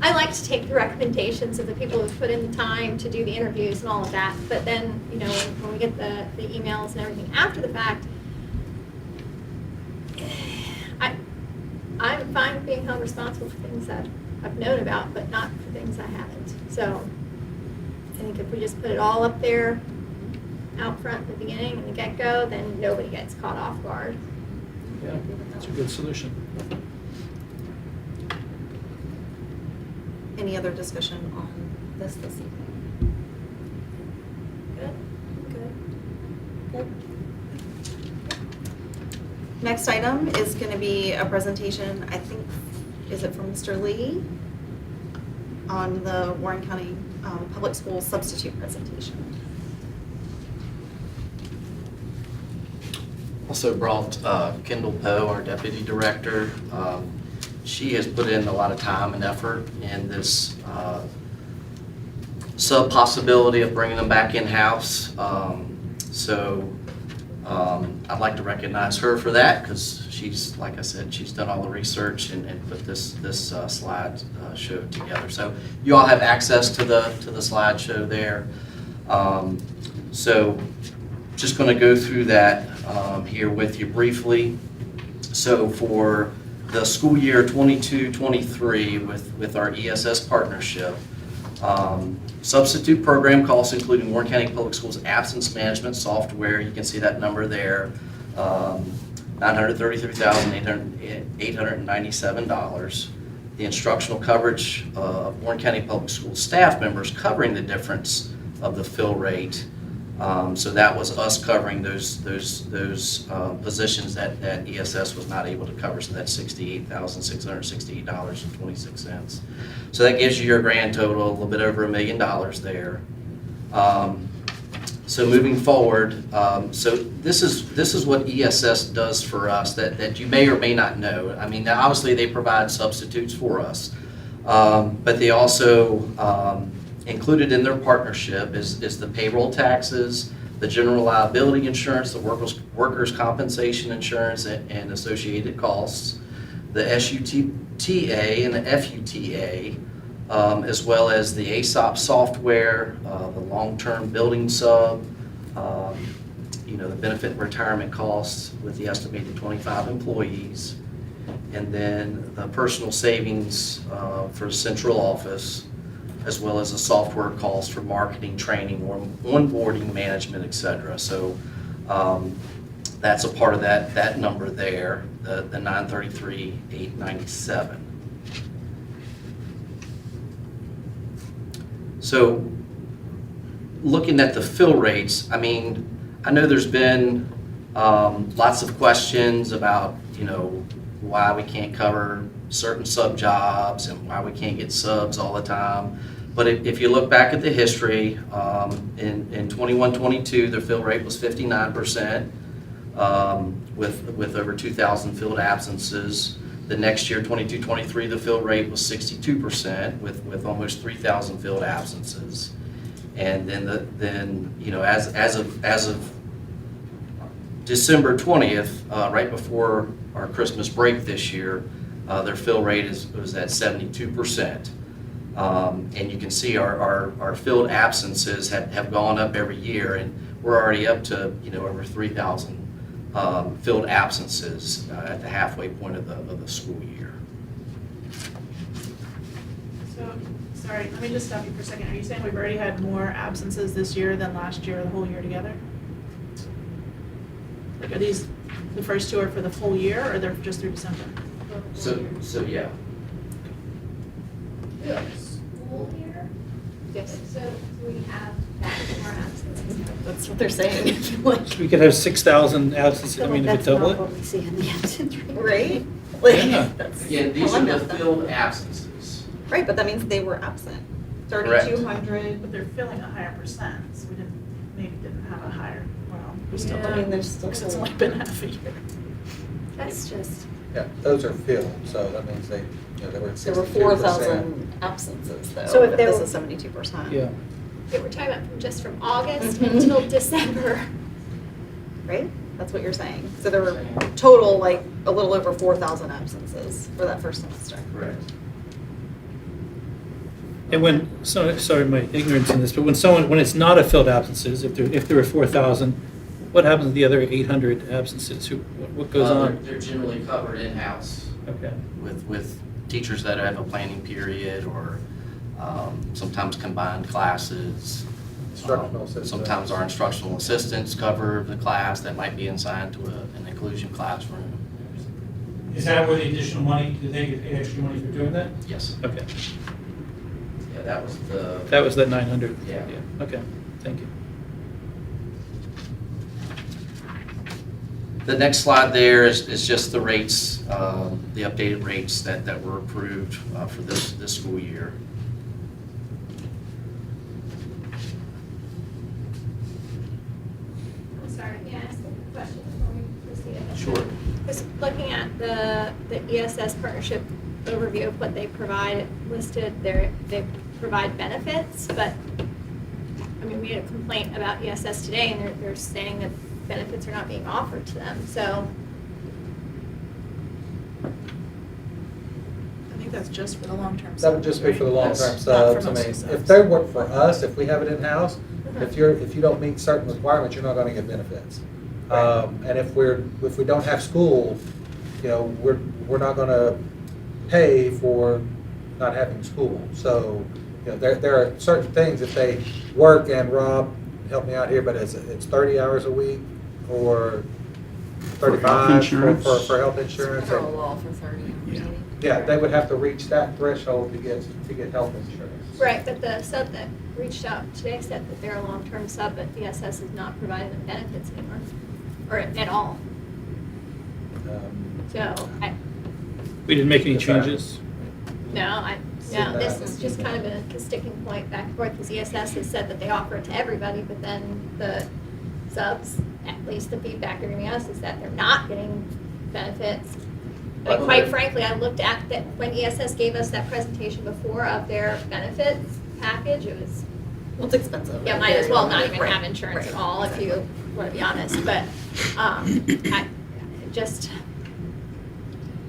I like to take the recommendations of the people who've put in the time to do the interviews and all of that, but then, when we get the emails and everything after the fact, I'm fine with being held responsible for things that I've known about, but not for things I haven't. So I think if we just put it all up there, out front at the beginning and the get-go, then nobody gets caught off guard. Yeah, that's a good solution. Any other discussion on this evening? Good? Next item is going to be a presentation, I think, is it from Mr. Lee? On the Warren County Public Schools substitute presentation. Also brought Kendall Poe, our deputy director. She has put in a lot of time and effort in this sub-possibility of bringing them back in-house. I'd like to recognize her for that because she's, like I said, she's done all the research and put this slide show together. So you all have access to the slideshow there. Just going to go through that here with you briefly. So for the school year 22-23 with our ESS partnership, substitute program costs including Warren County Public Schools absence management software, you can see that number there, $933,897. The instructional coverage of Warren County Public Schools staff members covering the difference of the fill rate. So that was us covering those positions that ESS was not able to cover. So that's $68,668.26. So that gives you your grand total, a little bit over $1 million there. So moving forward, so this is what ESS does for us that you may or may not know. I mean, now obviously they provide substitutes for us, but they also included in their partnership is the payroll taxes, the general liability insurance, the workers' compensation insurance and associated costs, the SUTA and the FUTA, as well as the ASOP software, the long-term building sub, the benefit and retirement costs with the estimated 25 employees, and then the personal savings for the central office, as well as the software costs for marketing, training, or onboarding, management, etc. So that's a part of that number there, the $933,897. So looking at the fill rates, I mean, I know there's been lots of questions about, why we can't cover certain sub jobs and why we can't get subs all the time. But if you look back at the history, in 21-22, the fill rate was 59%, with over 2,000 filled absences. The next year, 22-23, the fill rate was 62%, with almost 3,000 filled absences. And then as of December 20th, right before our Christmas break this year, their fill rate was at 72%. And you can see our filled absences have gone up every year, and we're already up to over 3,000 filled absences at the halfway point of the school year. So, sorry, let me just stop you for a second. Are you saying we've already had more absences this year than last year, the whole year together? Like, are these, the first two are for the full year, or they're just through December? So yeah. School year? Yes. So we have that more absences. That's what they're saying. Like, We could have 6,000 absences, I mean, if it That's not double what it. we see in the absence rate. right? Like, Yeah. that's Again, these how are I the math that. filled absences. Right, but that means they were absent. Correct. 3,200. But they're filling a higher percent, so we maybe didn't have a higher, well, we still Yeah. I mean, don't. there's still. Because it's only been half a year. That's just, Yeah, those are filled, so that means they were at 62%. There were 4,000 absences though. So if but they this were- is 72%. Yeah, they were talking about just from August Mhm. until December. Right? That's what you're saying. So there were total, like, a little over 4,000 absences for that first semester. Correct. and sorry, my ignorance in this, but when it's not a filled absences, if there were 4,000, what happens to the other 800 absences? What goes on? They're generally covered in-house Okay. with teachers that have a planning period or sometimes combined classes. Instructional assistants. Sometimes our instructional assistants cover the class that might be assigned to an inclusion classroom. Is that where the additional money, do they get extra money for doing that? Yes. Okay, Yeah, that was the. that was that 900? Yeah. Okay, thank you. The next slide there is just the rates, the updated rates that were approved for this school year. I'm sorry, may I ask a question before we proceed? Sure. Just looking at the ESS partnership overview of what they provide, listed there, they provide benefits, but, I mean, we had a complaint about ESS today, and they're saying that benefits are not being offered to them, so. I think that's just for the long-term. That would just be for the long-term Yes. Not for subs. I most mean, subs. if they work for us, if we have it in-house, Mhm. if you don't meet certain requirements, you're not gonna get benefits. And if we don't have school, you know, we're not gonna pay for not having school. So, you know, there are certain things, if they work, and Rob, help me out here, but it's 30 hours a week or 35 insurance? for health insurance. Federal law for 30 hours. Yeah. Yeah, they would have to reach that threshold to get health insurance. Right, but the sub that reached out today said that they're a long-term sub, but ESS is not providing them benefits anymore, or at all. So, We didn't make any Is that- changes? no, this is just kind of a sticking point back and forth, because ESS has said that they offer it to everybody, but then the subs, at least the feedback they're giving us is that they're not getting benefits. Like, quite frankly, I looked at that, when ESS gave us that presentation before of their benefits package, it was, Well, it's expensive. yeah, might as well not even Right, have insurance at right, all, if you exactly. want to be honest, but,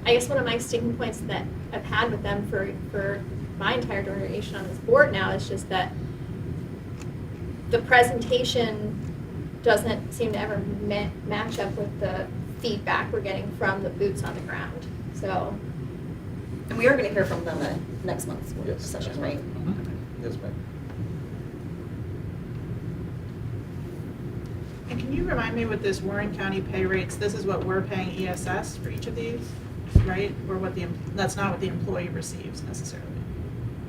I guess one of my sticking points that I've had with them for my entire duration on this board now is just that the presentation doesn't seem to ever match up with the feedback we're getting from the boots on the ground, so. And we are gonna hear from them at next month's work Yes. session, right? Yes, ma'am. And can you remind me with this Warren County pay rates, this is what we're paying ESS for each of these, right? Or that's not what the employee receives necessarily.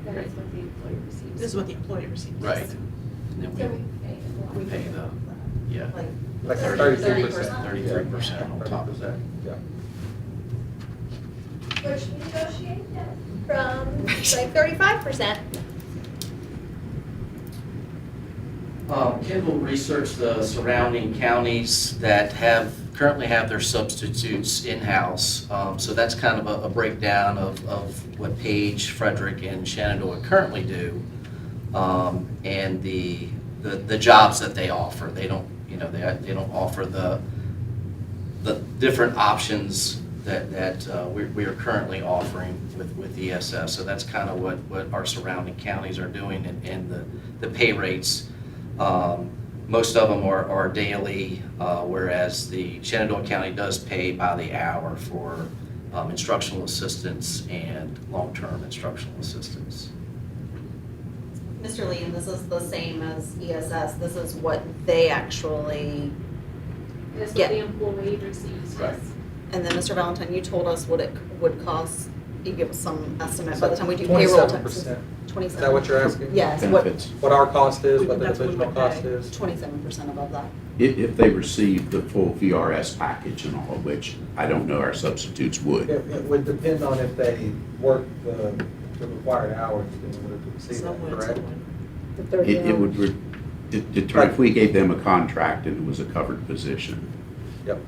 That is what the employee receives. This is what the employee receives. Right. And then So we pay the, yeah, Like, Like 30%. 33% on top of that. Yeah. Where should we negotiate that? From like 35%. Ken will research the surrounding counties that currently have their substitutes in-house. So that's kind of a breakdown of what Page, Frederick, and Shenandoah currently do. And the jobs that they offer. They don't, they don't offer the different options that we are currently offering with ESS. So that's kind of what our surrounding counties are doing, and the pay rates. Most of them are daily, whereas the Shenandoah County does pay by the hour for instructional assistants and long-term instructional assistants. Mr. Lee, and this is the same as ESS, this is what they actually, That's what the employee receives, Right. and then Mr. Valentine, you told us what it would cost, you give us some estimate by the time we do payroll taxes. 27%. 27%. Is that what you're asking? Yes, what, Benefits. What our cost is, what the That's what we divisional would cost pay. is? 27% above that. If they receive the full VRS package and all of which, I don't know our substitutes would. It would depend on if they work the required hours in order to receive that, correct? The 30 It would determine if we gave them a contract and it was a covered position. Yep.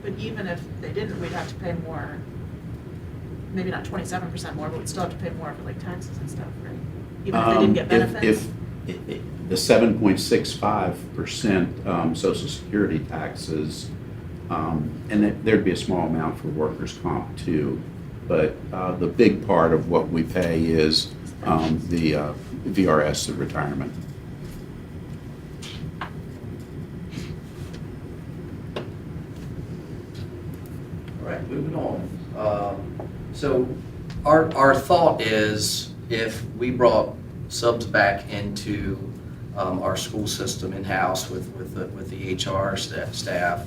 But even if they didn't, we'd have to pay more, maybe not 27% more, but we'd still have to pay more for like taxes and stuff, right? Even if they didn't get benefits? If the 7.65% Social Security taxes, and there'd be a small amount for workers' comp too, but the big part of what we pay is the VRS, the retirement. All right, moving on. So our thought is if we brought subs back into our school system in-house with the HR staff,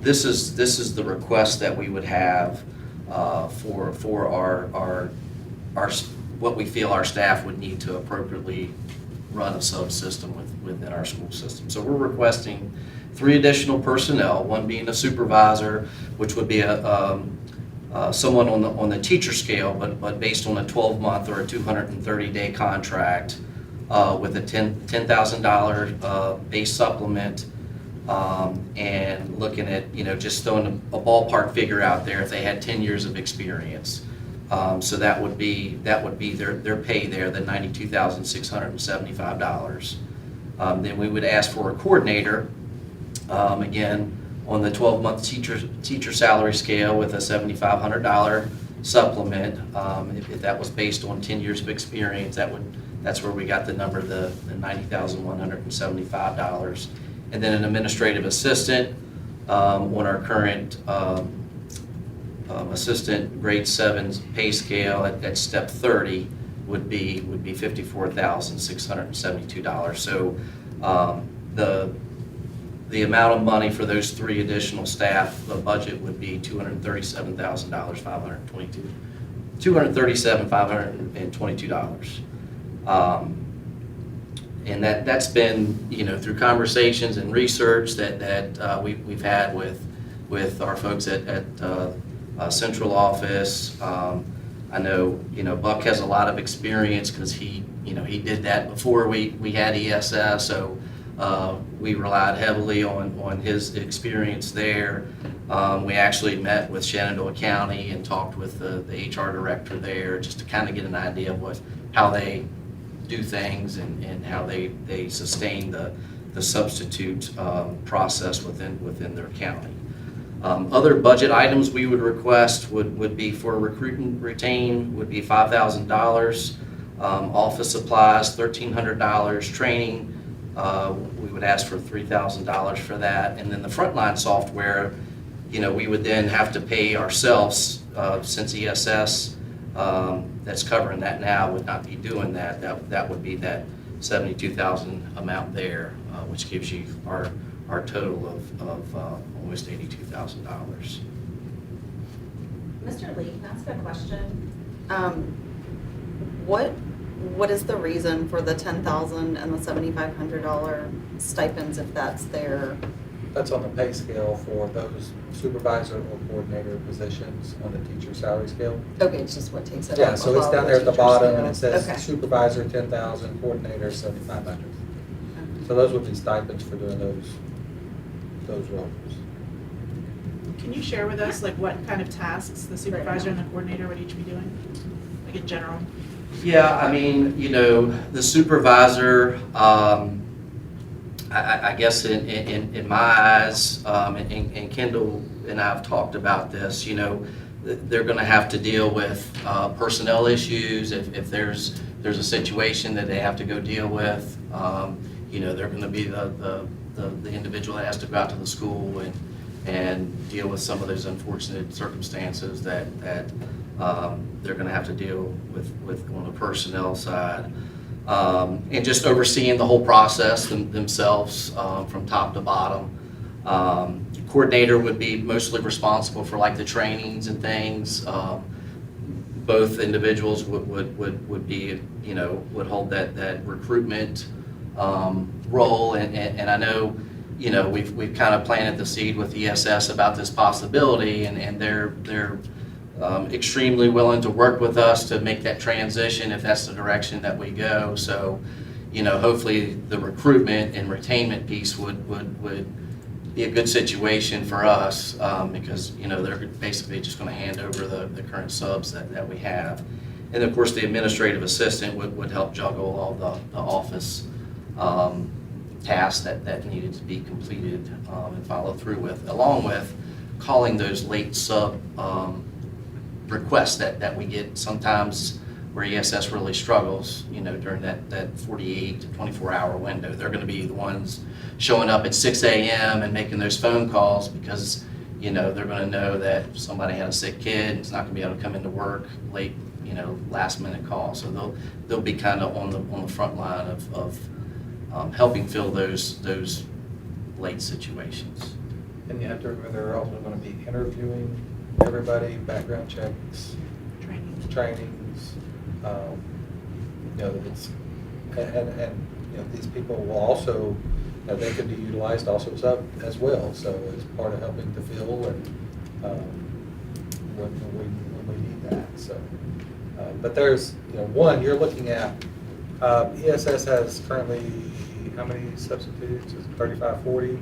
this is the request that we would have for our what we feel our staff would need to appropriately run a subsystem within our school system. So we're requesting 3 additional personnel, one being a supervisor, which would be someone on the teacher scale, but based on a 12-month or a 230-day contract with a $10,000 base supplement, and looking at, just throwing a ballpark figure out there if they had 10 years of experience. So that would be their pay there, the $92,675. Then we would ask for a coordinator, again, on the 12-month teacher salary scale with a $7,500 supplement. If that was based on 10 years of experience, that's where we got the number, the $90,175. And then an administrative assistant on our current assistant grade 7 pay scale at step 30 would be $54,672. So the amount of money for those 3 additional staff, the budget would be $237,522. And that's been, through conversations and research that we've had with our folks at central office. I know, Buck has a lot of experience because he did that before we had ESS, so we relied heavily on his experience there. We actually met with Shenandoah County and talked with the HR director there just to kind of get an idea of how they do things and how they sustain the substitute process within their county. Other budget items we would request would be for recruit and retain would be $5,000, office supplies $1,300, training we would ask for $3,000 for that, and then the frontline software, we would then have to pay ourselves since ESS that's covering that now would not be doing that. That would be that $72,000 amount there, which gives you our total of almost $82,000. Mr. Lee, can I ask a question? What is the reason for the $10,000 and the $7,500 stipends if that's their? That's on the pay scale for those supervisor or coordinator positions on the teacher salary scale. Okay, it's just what takes it up. Yeah, so it's above down there at the teacher bottom and it scale. says Okay. supervisor 10,000, coordinator 7,500. So those would be stipends for doing those roles. Can you share with us like what kind of tasks the supervisor and the coordinator would each be doing, like in general? Yeah, I mean, the supervisor, I guess in my eyes, and Kendall and I have talked about this, they're going to have to deal with personnel issues. If there's a situation that they have to go deal with, they're going to be the individual that has to go out to the school and deal with some of those unfortunate circumstances that they're going to have to deal with on the personnel side. And just overseeing the whole process themselves from top to bottom. Coordinator would be mostly responsible for like the trainings and things. Both individuals would be, would hold that recruitment role. And I know, we've kind of planted the seed with ESS about this possibility, and they're extremely willing to work with us to make that transition if that's the direction that we go. So, hopefully the recruitment and retainment piece would be a good situation for us because, they're basically just going to hand over the current subs that we have. And of course, the administrative assistant would help juggle all the office tasks that needed to be completed and followed through with, along with calling those late sub requests that we get sometimes where ESS really struggles, during that 48 to 24-hour window. They're going to be the ones showing up at 6 a.m. and making those phone calls because, you know, they're gonna know that somebody had a sick kid, is not gonna be able to come into work late, you know, last minute call. So they'll be kind of on the front line of helping fill those late situations. And you have to remember, they're also going to be interviewing everybody, background checks, trainings. You know, it's, and, you know, these people will also, you know, they could be utilized also as well. So it's part of helping to fill and when we need that. So, but there's, you know, one, you're looking at, ESS has currently, how many substitutes? Is it 35, 40?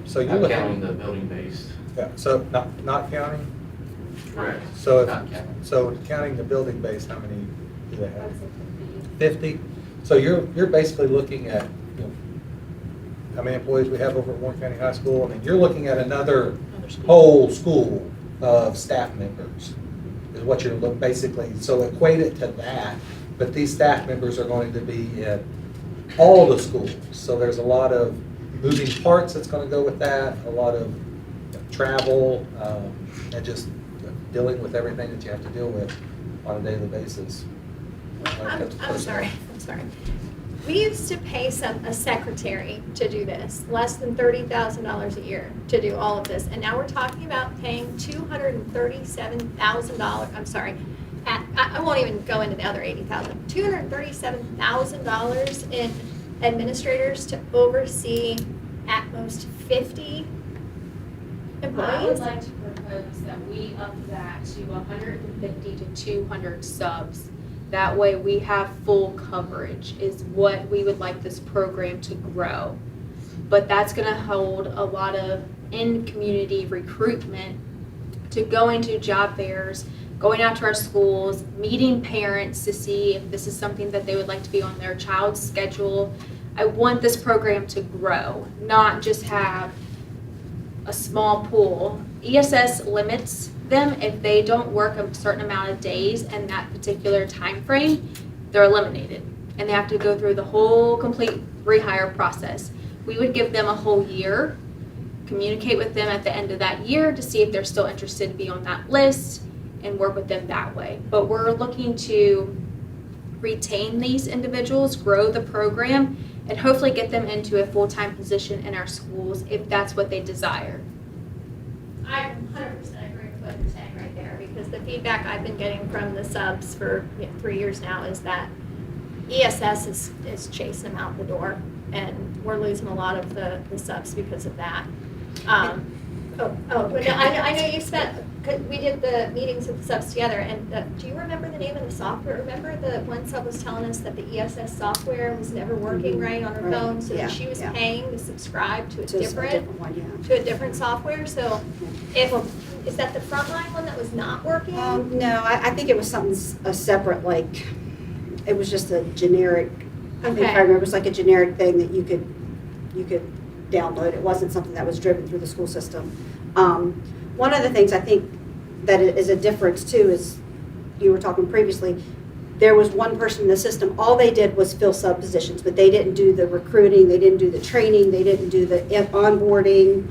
So you're Not looking. counting the building-based. Yeah, so not counting? Correct. So, Not counting. so counting the building base, how many do they have? 50? So you're basically looking at, you know, how many employees we have over at Warren County High School? I mean, you're looking at another whole school of staff members is what you're basically, so equate it to that. But these staff members are going to be in all the schools. So there's a lot of moving parts that's going to go with that, a lot of travel, and just dealing with everything that you have to deal with on a daily basis. I'm sorry. We used to pay a secretary to do this, less than $30,000 a year to do all of this. And now we're talking about paying $237,000, I'm sorry, I won't even go into the other $80,000, $237,000 in administrators to oversee at most 50 I would employees. like to propose that we up that to 150 to 200 subs. That way we have full coverage is what we would like this program to grow. But that's gonna hold a lot of in-community recruitment to going to job fairs, going out to our schools, meeting parents to see if this is something that they would like to be on their child's schedule. I want this program to grow, not just have a small pool. ESS limits them if they don't work a certain amount of days in that particular time frame, they're eliminated. And they have to go through the whole complete rehire process. We would give them a whole year, communicate with them at the end of that year to see if they're still interested to be on that list and work with them that way. But we're looking to retain these individuals, grow the program, and hopefully get them into a full-time position in our schools if that's what they desire. I 100% agree with what you're saying right there, because the feedback I've been getting from the subs for 3 years now is that ESS is chasing them out the door, and we're losing a lot of the subs because of that. But no, I know you spent, we did the meetings with the subs together, and do you remember the name of the software? Remember the one sub was telling us that the ESS software was never working right on her Right. phone, so Yeah, that she was yeah. paying to subscribe to a Just a different one, yeah. to a different software, so is that the frontline one that was not working? No, I think it was something, a separate, like, it was just a generic, I think Okay. I remember, it was like a generic thing that you could download. It wasn't something that was driven through the school system. One of the things I think that is a difference too is, you were talking previously, there was one person in the system, all they did was fill sub positions, but they didn't do the recruiting, they didn't do the training, they didn't do the onboarding.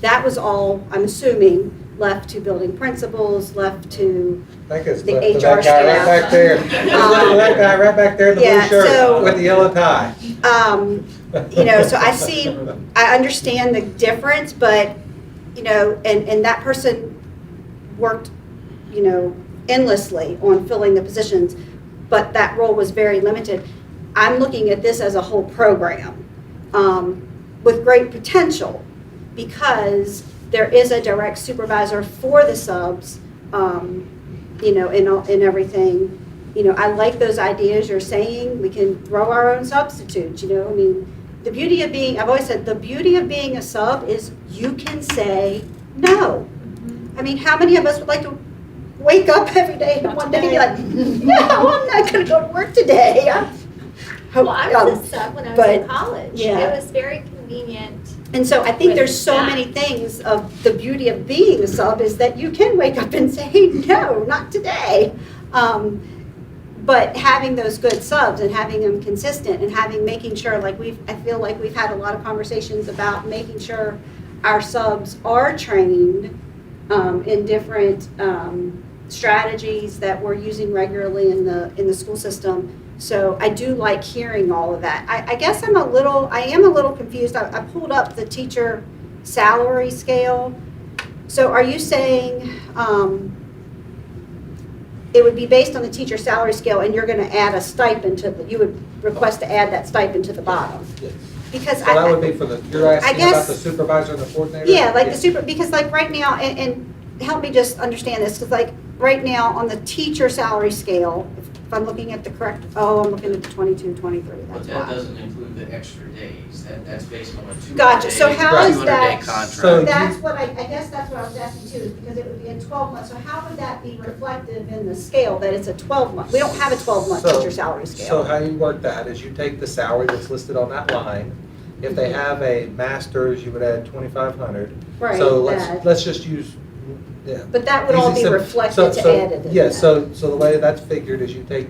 That was all, I'm assuming, left to building principals, left to, I think it's The left to HR that guy right staff. back there. It's left to that guy right back there in the blue Yeah, shirt so- with the yellow tie. you know, so I understand the difference, but, you know, and that person worked, you know, endlessly on filling the positions, but that role was very limited. I'm looking at this as a whole program with great potential, because there is a direct supervisor for the subs, you know, in everything. You know, I like those ideas you're saying. We can grow our own substitutes, you know. I mean, the beauty of being, I've always said, the beauty of being a sub is you can say no. I mean, how many of us would like to wake up every day and one day and be like, no, I'm not going to go to work today. Well, I was a sub when I was in but, college. yeah. It was very convenient. And so I think With there's so that. many things of the beauty of being a sub is that you can wake up and say, no, not today. But having those good subs and having them consistent and making sure, like I feel like we've had a lot of conversations about making sure our subs are trained in different strategies that we're using regularly in the school system. So I do like hearing all of that. I guess I am a little confused. I pulled up the teacher salary scale. So are you saying it would be based on the teacher salary scale, and you're going to add a stipend you would request to add that stipend to the bottom? Yes. Because So that would be for you're asking about guess- the supervisor and the coordinator? Yeah, like Yeah. because like right now, and help me just understand this, because like right now on the teacher salary scale, if I'm looking at the correct, I'm looking at the 22, 23, But that's that why. doesn't include the extra days. That's based on a 200-day, Gotcha. So how is 200-day that- contract. So- That's what I guess that's what I was asking too, is because it would be in 12 months. So how would that be reflective in the scale that it's a 12-month? We don't have a 12-month So- teacher salary So scale. how you work that is you take the salary that's listed on that line. If they have a master's, you would add 2,500. Right, So that. let's just use, yeah. But that would all Easy, be simple. reflected to added in Yes, that. so the way that's figured is you take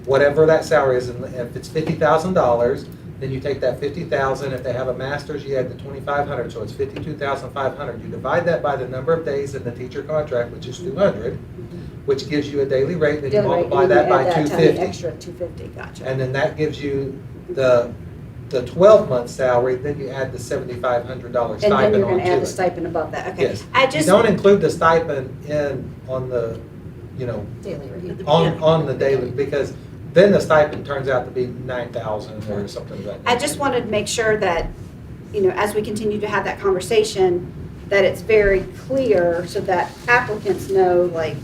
whatever that salary is, and if it's $50,000, then you take that 50,000, if they have a master's, you add the 2,500, so it's 52,500. You divide that by the number of days in the teacher contract, which is 200, which gives you a daily rate, then you Daily rate, multiply and then that you by add that time, 250. Extra 250, gotcha. And then that gives you the 12-month salary, then you add the $7,500 And then stipend you're going to onto add the it. stipend above that, okay. Yes. I You just, don't include the stipend on the, daily rate. on the daily, because then the stipend turns out to be 9,000 or something like that. I just wanted to make sure that, as we continue to have that conversation, that it's very clear so that applicants know, like,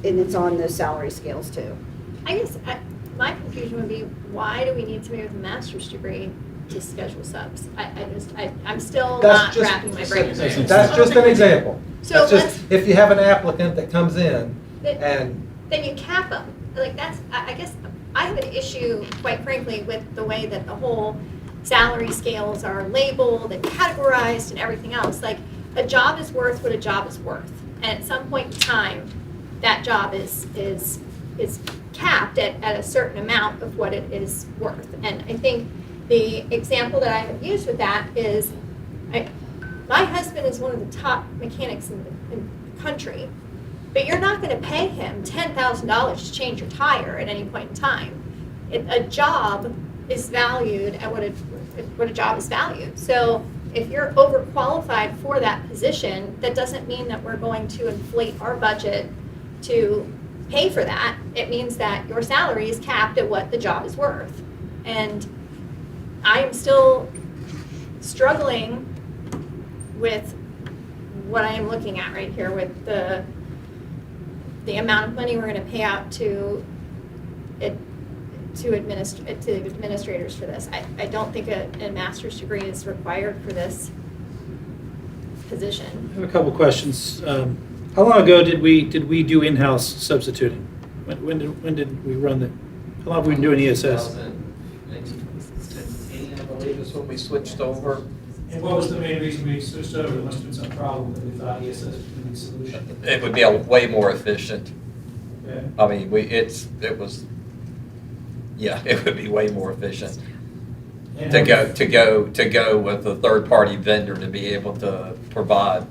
and it's on those salary scales too. I guess my confusion would be, why do we need somebody with a master's degree to schedule subs? I'm still That's not just- wrapping my brain around it. That's just an example. So That's let's, just, if you have an applicant that comes in then and, you cap them. Like I guess I have an issue, quite frankly, with the way that the whole salary scales are labeled and categorized and everything else. Like, a job is worth what a job is worth. And at some point in time, that job is capped at a certain amount of what it is worth. And I think the example that I have used with that is, my husband is one of the top mechanics in the country, but you're not going to pay him $10,000 to change your tire at any point in time. A job is valued at what a job is valued. So if you're overqualified for that position, that doesn't mean that we're going to inflate our budget to pay for that. It means that your salary is capped at what the job is worth. And I am still struggling with what I am looking at right here with the amount of money we're going to pay out to administrators for this. I don't think a master's degree is required for this position. I have a couple questions. How long ago did we do in-house substituting? When did we run how long have we been doing ESS? 2015, I believe, is when we switched over. And what was the main reason we switched over? There must have been some problem that we thought ESS was going to be a solution. It would be way more efficient. Okay. I mean, it would be way more efficient And to go with a third-party vendor to be able to provide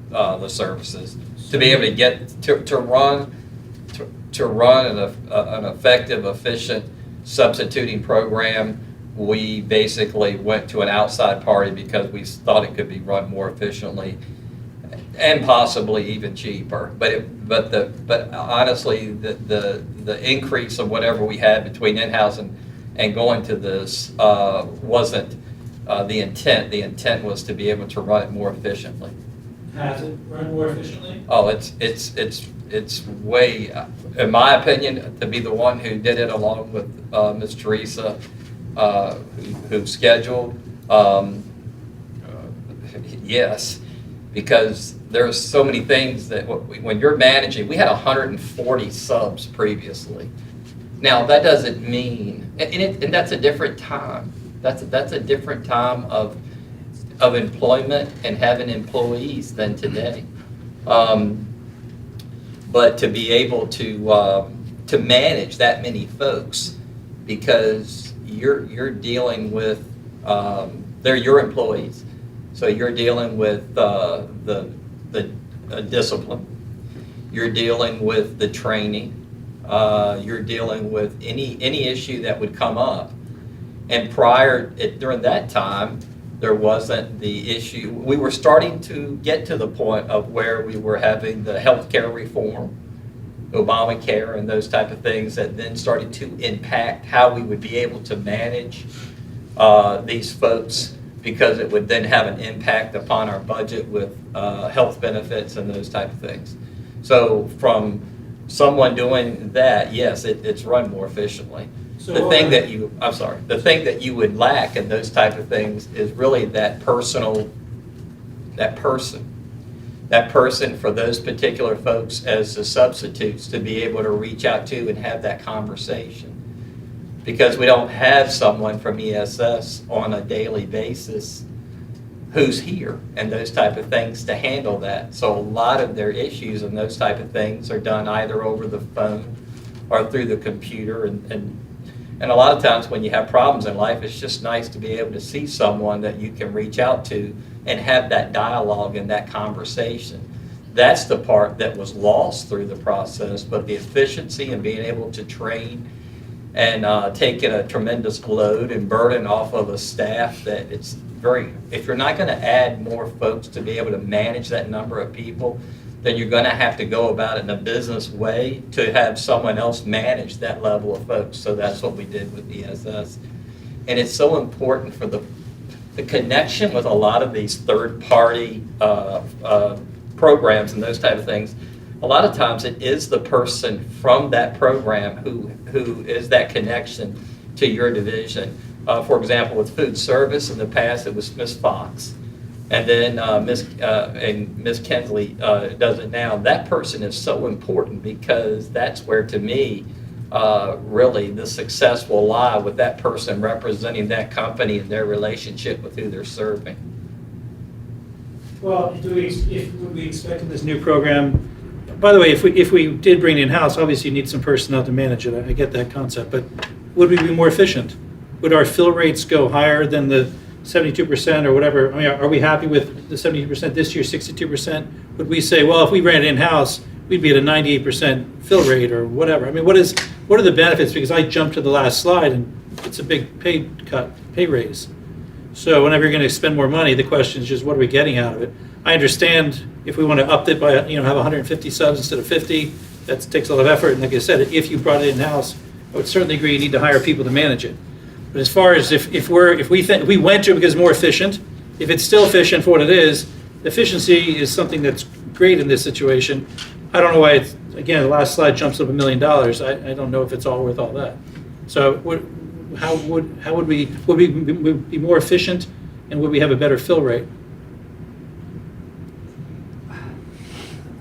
the services, to be able to get to run an effective, efficient substituting program. We basically went to an outside party because we thought it could be run more efficiently and possibly even cheaper. But honestly, the increase of whatever we had between in-house and going to this wasn't the intent. The intent was to be able to run it more efficiently. Has it run more efficiently? Oh, it's way, in my opinion, to be the one who did it along with Ms. Teresa, who scheduled. Yes, because there's so many things that when you're managing, we had 140 subs previously. Now, that doesn't mean, and that's a different time. That's a different time of employment and having employees than today. But to be able to manage that many folks, because you're dealing with, they're your employees. So you're dealing with the discipline. You're dealing with the training. You're dealing with any issue that would come up. And during that time, there wasn't the issue. We were starting to get to the point of where we were having the healthcare reform, Obamacare, and those type of things that then started to impact how we would be able to manage these folks, because it would then have an impact upon our budget with health benefits and those type of things. So from someone doing that, yes, it's run more efficiently. The thing that you would lack in those type of things is really that person for those particular folks as the substitutes to be able to reach out to and have that conversation. Because we don't have someone from ESS on a daily basis who's here and those type of things to handle that. So a lot of their issues and those type of things are done either over the phone or through the computer. And a lot of times when you have problems in life, it's just nice to be able to see someone that you can reach out to and have that dialogue and that conversation. That's the part that was lost through the process, but the efficiency and being able to train and taking a tremendous load and burden off of a staff that if you're not going to add more folks to be able to manage that number of people, then you're going to have to go about it in a business way to have someone else manage that level of folks. So that's what we did with ESS. And it's so important for the connection with a lot of these third-party programs and those type of things. A lot of times it is the person from that program who is that connection to your division. For example, with food service, in the past it was Ms. Fox. And then Ms. Kinsley does it now. That person is so important because that's where, to me, really the success will lie with that person representing that company and their relationship with who they're serving. Well, would we expect in this new program, by the way, if we did bring it in-house, obviously you need some personnel to manage it. I get that concept, but would we be more efficient? Would our fill rates go higher than the 72% or whatever? I mean, are we happy with the 72% this year, 62%? Would we say, well, if we ran it in-house, we'd be at a 98% fill rate or whatever? I mean, what are the benefits? Because I jumped to the last slide and it's a big pay raise. So whenever you're going to spend more money, the question is just what are we getting out of it? I understand if we want to up it by, have 150 subs instead of 50, that takes a lot of effort. And like I said, if you brought it in-house, I would certainly agree you need to hire people to manage it. But as far as if we went to it because it's more efficient, if it's still efficient for what it is, efficiency is something that's great in this situation. I don't know why again, the last slide jumps up $1 million. I don't know if it's all worth all that. So how would we be more efficient, and would we have a better fill rate?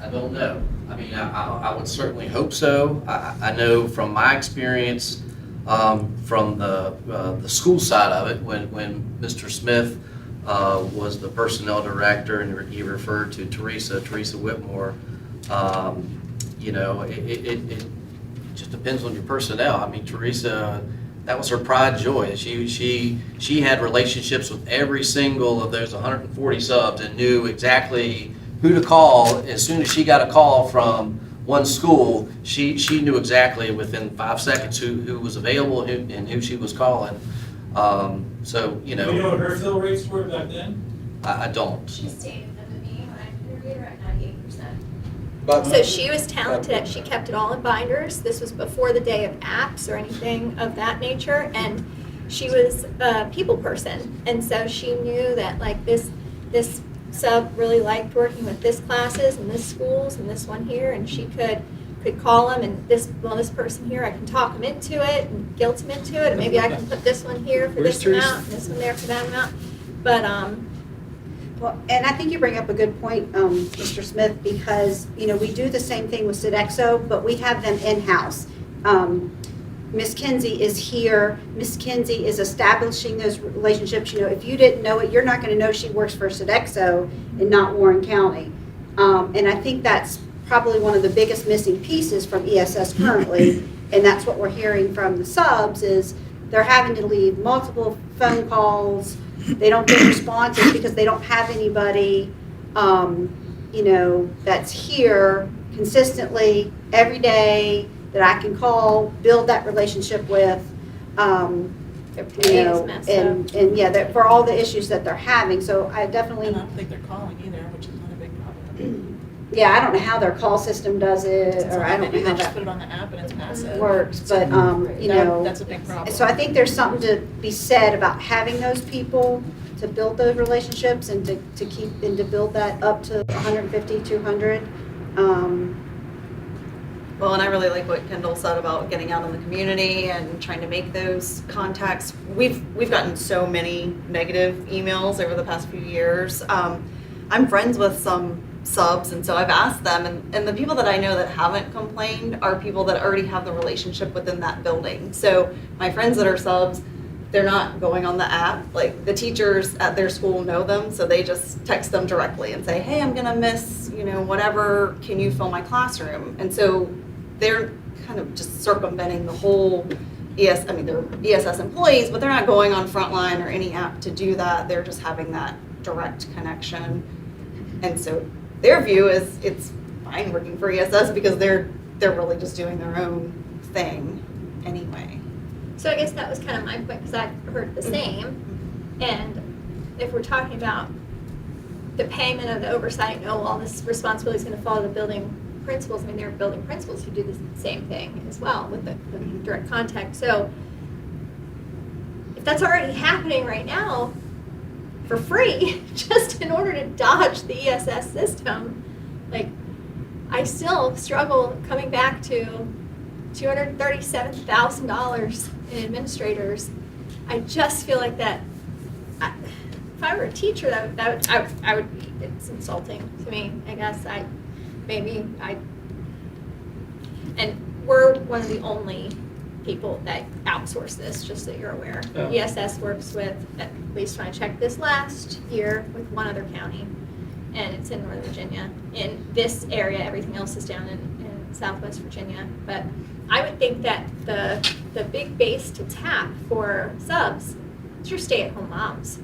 I don't know. I mean, I would certainly hope so. I know from my experience, from the school side of it, when Mr. Smith was the personnel director, and he referred to Teresa Whitmore, it just depends on your personnel. I mean, Teresa, that was her pride and joy. She had relationships with every single of those 140 subs and knew exactly who to call. As soon as she got a call from one school, she knew exactly within 5 seconds who was available and who she was calling. Do you know what her fill rates were back then? I don't. She stayed under me when I interviewed her at 98%. So she was talented. She kept it all in binders. This was before the day of apps or anything of that nature. And she was a people person. And so she knew that like this sub really liked working with this classes and this schools and this one here. And she could call them, and this person here, I can talk them into it and guilt them into it. And maybe I can put this one here for this amount and this one there for that amount. But well, and I think you bring up a good point, Mr. Smith, because, we do the same thing with Sodexo, but we have them in-house. Ms. Kinsey is here. Ms. Kinsey is establishing those relationships. If you didn't know it, you're not going to know she works for Sodexo and not Warren County. And I think that's probably one of the biggest missing pieces from ESS currently, and that's what we're hearing from the subs is they're having to leave multiple phone calls, they don't get responses because they don't have anybody, you know, that's here consistently every day that I can call, build that relationship with, Their you pay is know, messed up. and yeah, that for all the issues that they're having. So I definitely, And I don't think they're calling either, which is not a big problem. yeah, I don't know how their call system does it, or I don't know Maybe how they just put that it on the app and it's passive. works, but, you That- know. That's a big problem. So I think there's something to be said about having those people to build those relationships and to keep, and to build that up to 150, 200. Well, and I really like what Kendall said about getting out in the community and trying to make those contacts. We've gotten so many negative emails over the past few years. I'm friends with some subs, and so I've asked them, and the people that I know that haven't complained are people that already have the relationship within that building. So my friends that are subs, they're not going on the app. Like, the teachers at their school know them, so they just text them directly and say, hey, I'm gonna miss, you know, whatever, can you fill my classroom? And so they're kind of just circumventing the whole they're ESS employees, but they're not going on Frontline or any app to do that. They're just having that direct connection. And so their view is it's fine working for ESS because they're really just doing their own thing anyway. So I guess that was kind of my point, because I heard the same. And if we're talking about the payment of the oversight, no, all this responsibility is going to fall to the building principals. I mean, there are building principals who do the same thing as well with the direct contact. So if that's already happening right now for free, just in order to dodge the ESS system, like, I still struggle coming back to $237,000 in administrators. I just feel like that. If I were a teacher, I would. It's insulting to me. I guess and we're one of the only people that outsource this. Just so you're aware, Oh. ESS works with, at least when I checked this last year, with one other county, and it's in Northern Virginia. In this area, everything else is down in Southwest Virginia, but I would think that the big base to tap for subs is your stay-at-home moms.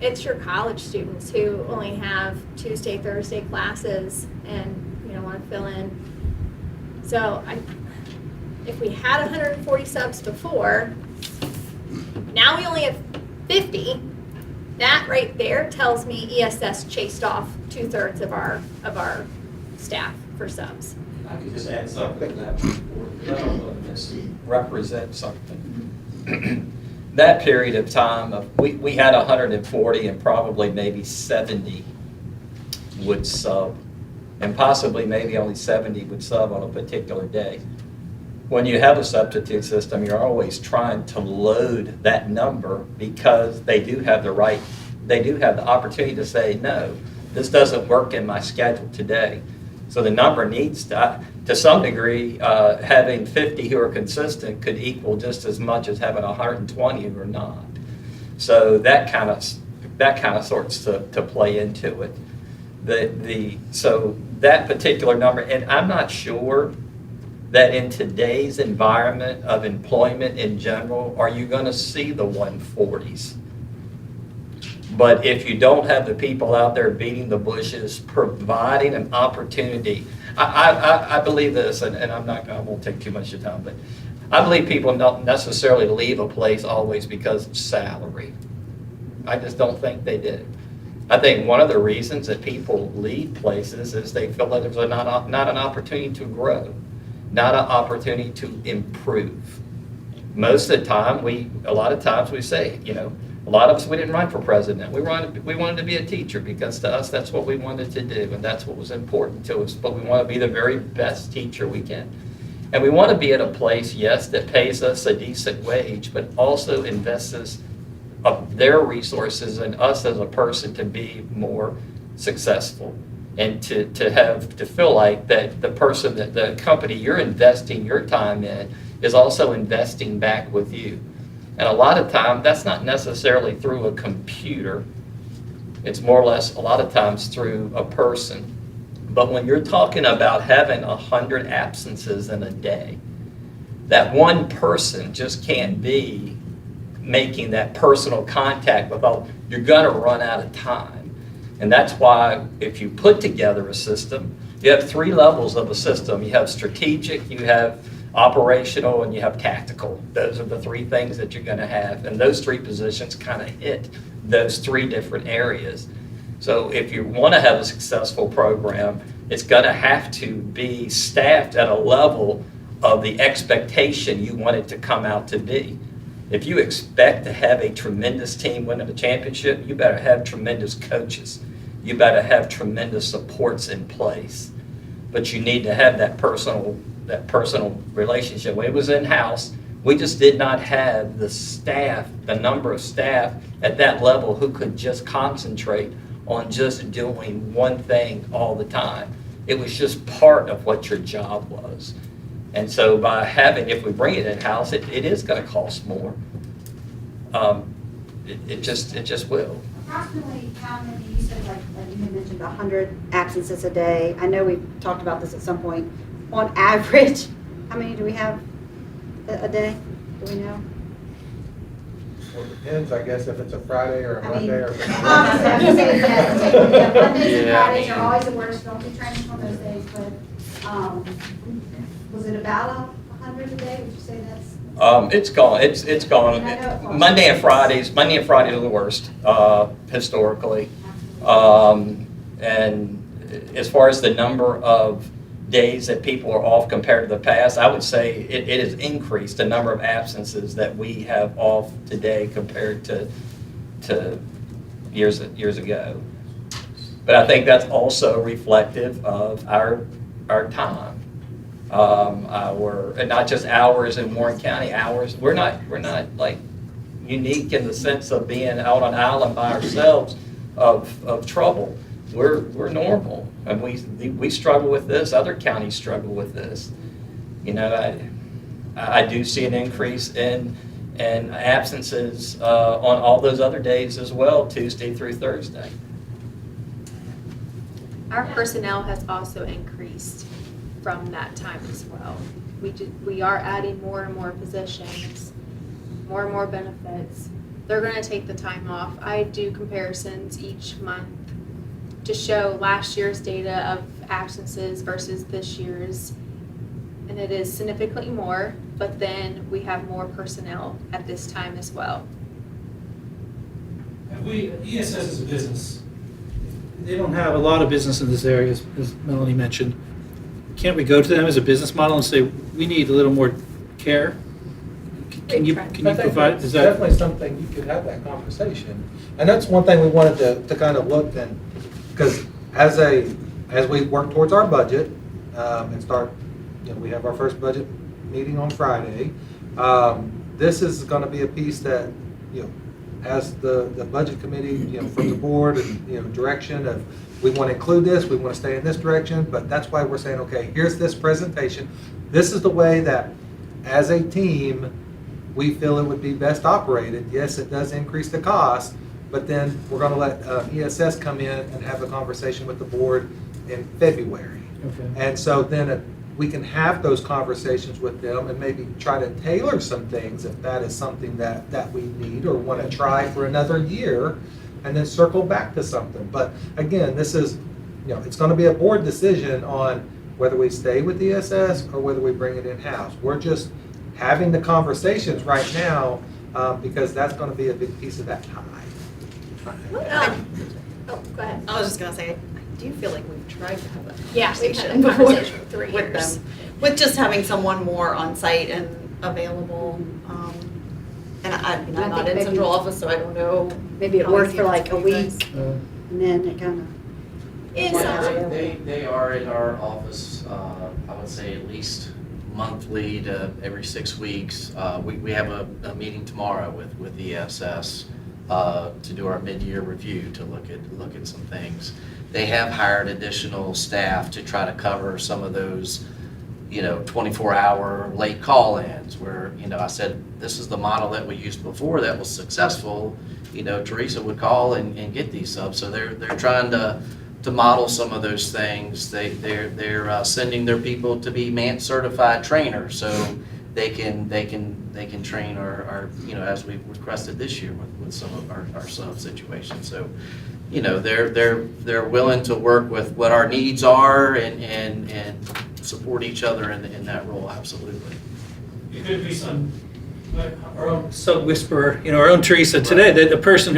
It's your college students who only have Tuesday, Thursday classes and, you know, want to fill in. So if we had 140 subs before, now we only have 50. That right there tells me ESS chased off 2/3 of our staff for subs. I could just add something to that before, because I don't know if this represents something. That period of time, we had 140 and probably maybe 70 would sub, and possibly maybe only 70 would sub on a particular day. When you have a substitute system, you're always trying to load that number because they do have the opportunity to say, no, this doesn't work in my schedule today. So the number needs to some degree, having 50 who are consistent could equal just as much as having 120 who are not. So that kind of sorts to play into it. So that particular number, and I'm not sure that in today's environment of employment in general, are you going to see the 140s? But if you don't have the people out there beating the bushes, providing an opportunity, I believe this, and I won't take too much of your time, but I believe people don't necessarily leave a place always because of salary. I just don't think they did. I think one of the reasons that people leave places is they feel like there's not an opportunity to grow, not an opportunity to improve. Most of the time, a lot of times we say, you know, a lot of us, we didn't run for president. We wanted to be a teacher because to us, that's what we wanted to do, and that's what was important to us. But we want to be the very best teacher we can. And we want to be at a place, yes, that pays us a decent wage, but also invests their resources in us as a person to be more successful. And to feel like that the person, that the company you're investing your time in is also investing back with you. And a lot of time, that's not necessarily through a computer. It's more or less a lot of times through a person. But when you're talking about having 100 absences in a day, that one person just can't be making that personal contact with all, you're gonna run out of time. And that's why if you put together a system, you have 3 levels of a system. You have strategic, you have operational, and you have tactical. Those are the 3 things that you're gonna have. And those 3 positions kind of hit those 3 different areas. So if you wanna have a successful program, it's gonna have to be staffed at a level of the expectation you want it to come out to be. If you expect to have a tremendous team winning a championship, you better have tremendous coaches. You better have tremendous supports in place. But you need to have that personal relationship. When it was in-house, we just did not have the staff, the number of staff at that level who could just concentrate on just doing one thing all the time. It was just part of what your job was. And so by having, if we bring it in-house, it is gonna cost more. It just will. Approximately how many, you said like you had mentioned 100 absences a day. I know we've talked about this at some point. On average, how many do we have a day? Do we know? Well, it depends, I guess, if it's a Friday or a I mean, Monday or. Honestly, I'm just saying, yeah, Mondays and Yeah. Fridays are always the worst, don't do training on those days, but, was it about 100 a day, would you say that's? It's gone. It's gone. I know it was. Monday and Fridays are the worst, historically. And as far as the number of days that people are off compared to the past, I would say it has increased the number of absences that we have off today compared to years ago. But I think that's also reflective of our time. And not just hours in Warren County, hours, we're not like unique in the sense of being out on island by ourselves of trouble. We're normal, and we struggle with this, other counties struggle with this. You know, I do see an increase in absences on all those other days as well, Tuesday through Thursday. Our personnel has also increased from that time as well. We are adding more and more positions, more and more benefits. They're gonna take the time off. I do comparisons each month to show last year's data of absences versus this year's. And it is significantly more, but then we have more personnel at this time as well. ESS is a business. They don't have a lot of business in this area, as Melanie mentioned. Can't we go to them as a business model and say, we need a little more care? Can you I think provide, it's is that? definitely something you could have that conversation. And that's one thing we wanted to kind of look and, because as we work towards our budget, and start, we have our first budget meeting on Friday. This is gonna be a piece that, as the budget committee, from the board and, direction of, we want to include this, we want to stay in this direction, but that's why we're saying, okay, here's this presentation. This is the way that, as a team, we feel it would be best operated. Yes, it does increase the cost, but then we're going to let ESS come in and have a conversation with the board in February. Okay. And so then we can have those conversations with them and maybe try to tailor some things if that is something that we need or want to try for another year, and then circle back to something. But again, this is, it's going to be a board decision on whether we stay with ESS or whether we bring it in-house. We're just having the conversations right now because that's going to be a big piece of that pie. Go ahead. I was just gonna say, I do feel like we've tried to have that Yeah, we've had conversation a before conversation for 3 with years. them, with just having someone more on site and available. And I'm I not think in maybe- central office, so I don't know. Maybe it how worked easy for it is like a you guys. week, and then it kind of. They are in our office, I would say at least monthly to every 6 weeks. We have a meeting tomorrow with ESS to do our mid-year review, to look at some things. They have hired additional staff to try to cover some of those, 24-hour late call-ins where, I said, this is the model that we used before that was successful. Teresa would call and get these subs. So they're trying to model some of those things. They're sending their people to be MANT certified trainers. So they can train our, as we've requested this year with some of our sub situations. So, they're willing to work with what our needs are and support each other in that role, absolutely. It could be our own sub whisperer, our own Teresa today, that a person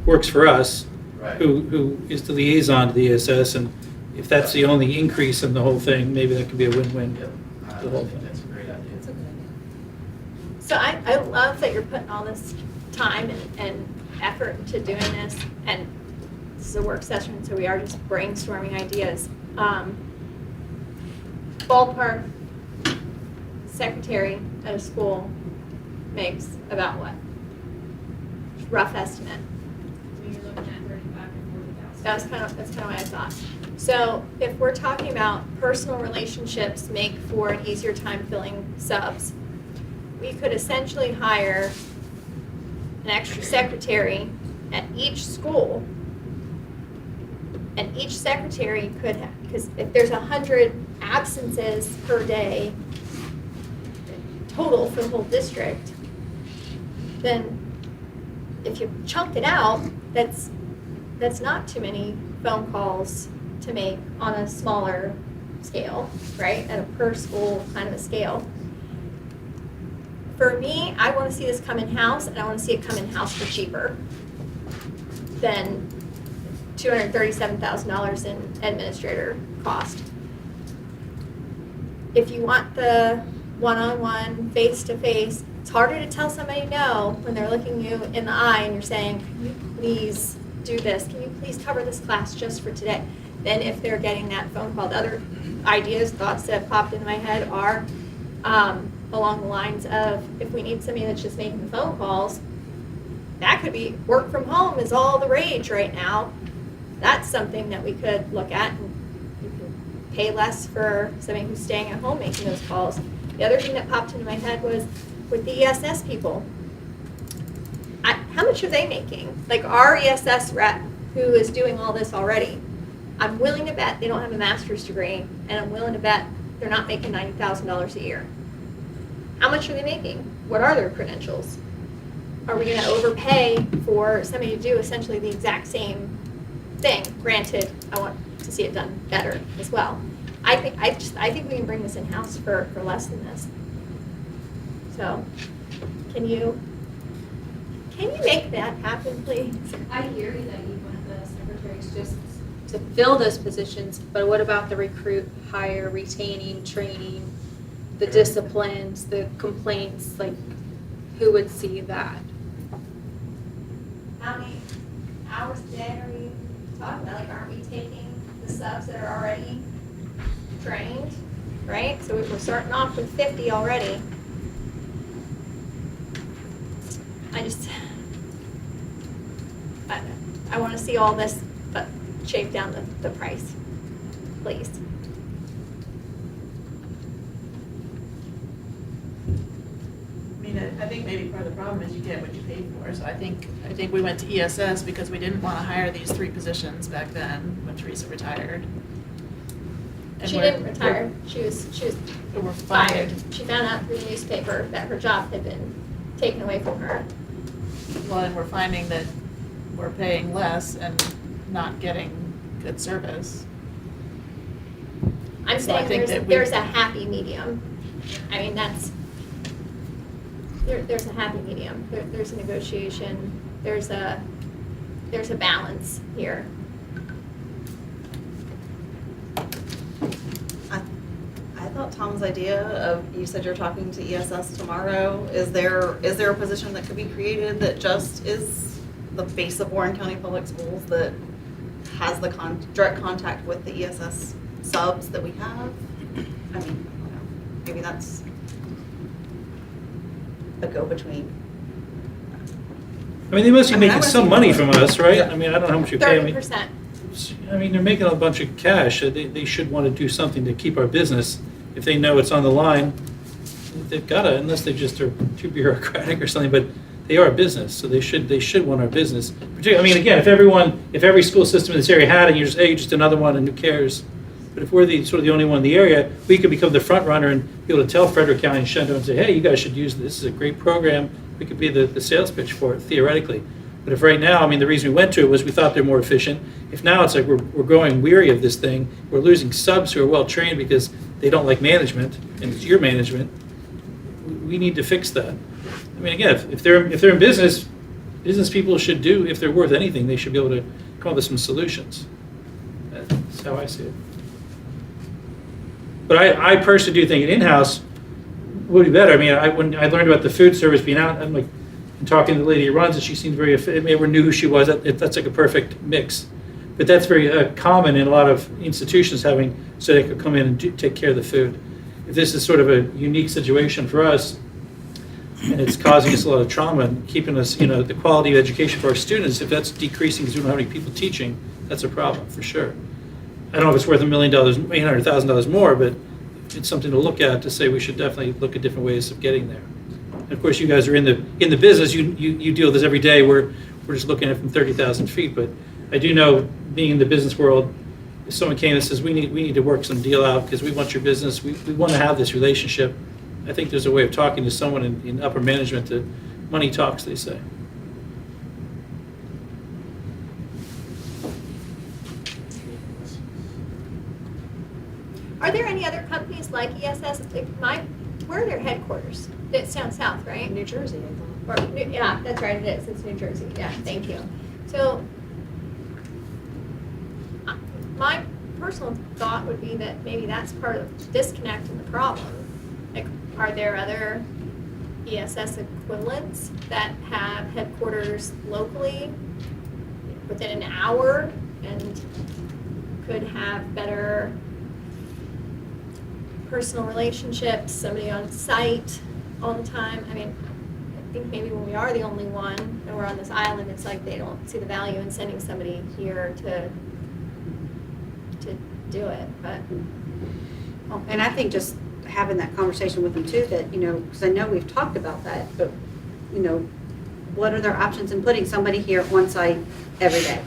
works for us, Right. who is the liaison to the ESS, and if that's the only increase in the whole thing, maybe that could be a win-win. Yep. I The whole think thing. that's a great idea. So I love that you're putting all this time and effort into doing this, and this is a work session, so we are just brainstorming ideas. Ballpark secretary at a school makes about what? Rough estimate. You're looking at 35 to 40,000. That's kind of what I thought. So if we're talking about personal relationships make for an easier time filling subs, we could essentially hire an extra secretary at each school. And each secretary could have, because if there's 100 absences per day total for the whole district, then if you chunk it out, that's not too many phone calls to make on a smaller scale, right? At a per school kind of a scale. For me, I want to see this come in-house, and I want to see it come in-house for cheaper than $237,000 in administrator cost. If you want the one-on-one, face-to-face, it's harder to tell somebody no when they're looking you in the eye and you're saying, can you please do this? Can you please cover this class just for today? Then if they're getting that phone call, the other ideas, thoughts that have popped into my head are along the lines of, if we need somebody that's just making the phone calls, that could be work from home is all the rage right now. That's something that we could look at, and you can pay less for somebody who's staying at home making those calls. The other thing that popped into my head was with the ESS people. How much are they making? Like our ESS rep who is doing all this already, I'm willing to bet they don't have a master's degree, and I'm willing to bet they're not making $90,000 a year. How much are they making? What are their credentials? Are we going to overpay for somebody to do essentially the exact same thing? Granted, I want to see it done better as well. I think we can bring this in-house for less than this. So, can you make that happen, please? I hear you that you want the secretaries just to fill those positions, but what about the recruit, hire, retaining, training, the disciplines, the complaints, like, who would see that? How many hours a day are we talking about? Like, aren't we taking the subs that are already trained, right? So we're starting off with 50 already. I want to see all this, but shave down the price, please. I mean, I think maybe part of the problem is you get what you paid for. So I think we went to ESS because we didn't want to hire these 3 positions back then when Teresa retired. And She we're- didn't retire. She was We're fired. fired. She found out through the newspaper that her job had been taken away from her. Well, and we're finding that we're paying less and not getting good service. I'm So I saying think there's, that we- there's a happy medium. I mean, there's a happy medium. There's a negotiation. There's a balance here. I thought Tom's idea of, you said you're talking to ESS tomorrow, is there a position that could be created that just is the face of Warren County Public Schools that has the direct contact with the ESS subs that we have? I mean, I don't know, maybe that's a go-between. I mean, they must be I mean, I making wanna some see money more. from us, right? Yeah. I mean, I don't know how much you pay. 30%. I mean, they're making a bunch of cash. They should want to do something to keep our business. If they know it's on the line, they've got to, unless they just are too bureaucratic or something, but they are a business, so they should want our business. Particularly, I mean, again, if every school system in this area had it, you're just another one and who cares? But if we're sort of the only one in the area, we could become the front runner and be able to tell Frederick County and Shenandoah and say, hey, you guys should use this. This is a great program. We could be the sales pitch for it, theoretically. But if right now, I mean, the reason we went to it was we thought they're more efficient. If now it's like we're growing weary of this thing, we're losing subs who are well-trained because they don't like management, and it's your management, we need to fix that. I mean, again, if they're in business, business people should do, if they're worth anything, they should be able to come up with some solutions. That's how I see it. But I personally do think an in-house would be better. I mean, when I learned about the food service being out, I'm like, talking to the lady who runs it, she seemed very, everyone knew who she was. That's like a perfect mix. But that's very common in a lot of institutions having, so they could come in and take care of the food. If this is sort of a unique situation for us, and it's causing us a lot of trauma and keeping us, the quality of education for our students, if that's decreasing because we don't have any people teaching, that's a problem for sure. I don't know if it's worth $1 million, $800,000 more, but it's something to look at to say we should definitely look at different ways of getting there. And of course, you guys are in the business. You deal with this every day. We're just looking at it from 30,000 feet. But I do know, being in the business world, if someone came and says we need to work some deal out because we want your business, we want to have this relationship. I think there's a way of talking to someone in upper management that money talks, they say. Are there any other companies like ESS? Where are their headquarters? It's down south, right? New Jersey, I thought. Yeah, that's right, it is. It's New Jersey. Yeah, thank you. So my personal thought would be that maybe that's part of the disconnect in the problem. Like, are there other ESS equivalents that have headquarters locally within an hour and could have better personal relationships, somebody on site all the time? I mean, I think maybe when we are the only one and we're on this island, it's like they don't see the value in sending somebody here to do it, but. Well, and I think just having that conversation with them too, that, because I know we've talked about that, but, what are their options in putting somebody here on site every day?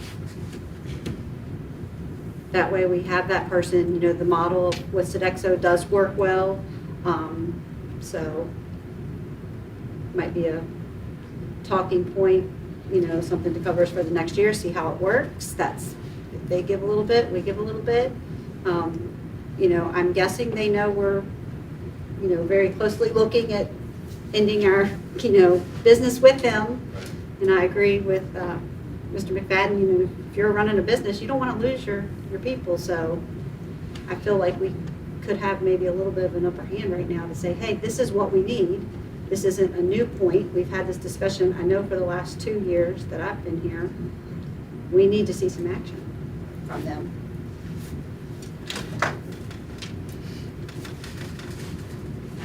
That way we have that person, the model with Sodexo does work well. So might be a talking point, something to cover us for the next year, see how it works. That's, if they give a little bit, we give a little bit. I'm guessing they know we're, very closely looking at ending our, business with them. And I agree with Mr. McFadden, if you're running a business, you don't want to lose your people. So I feel like we could have maybe a little bit of an upper hand right now to say, hey, this is what we need. This isn't a new point. We've had this discussion, I know, for the last 2 years that I've been here. We need to see some action from them.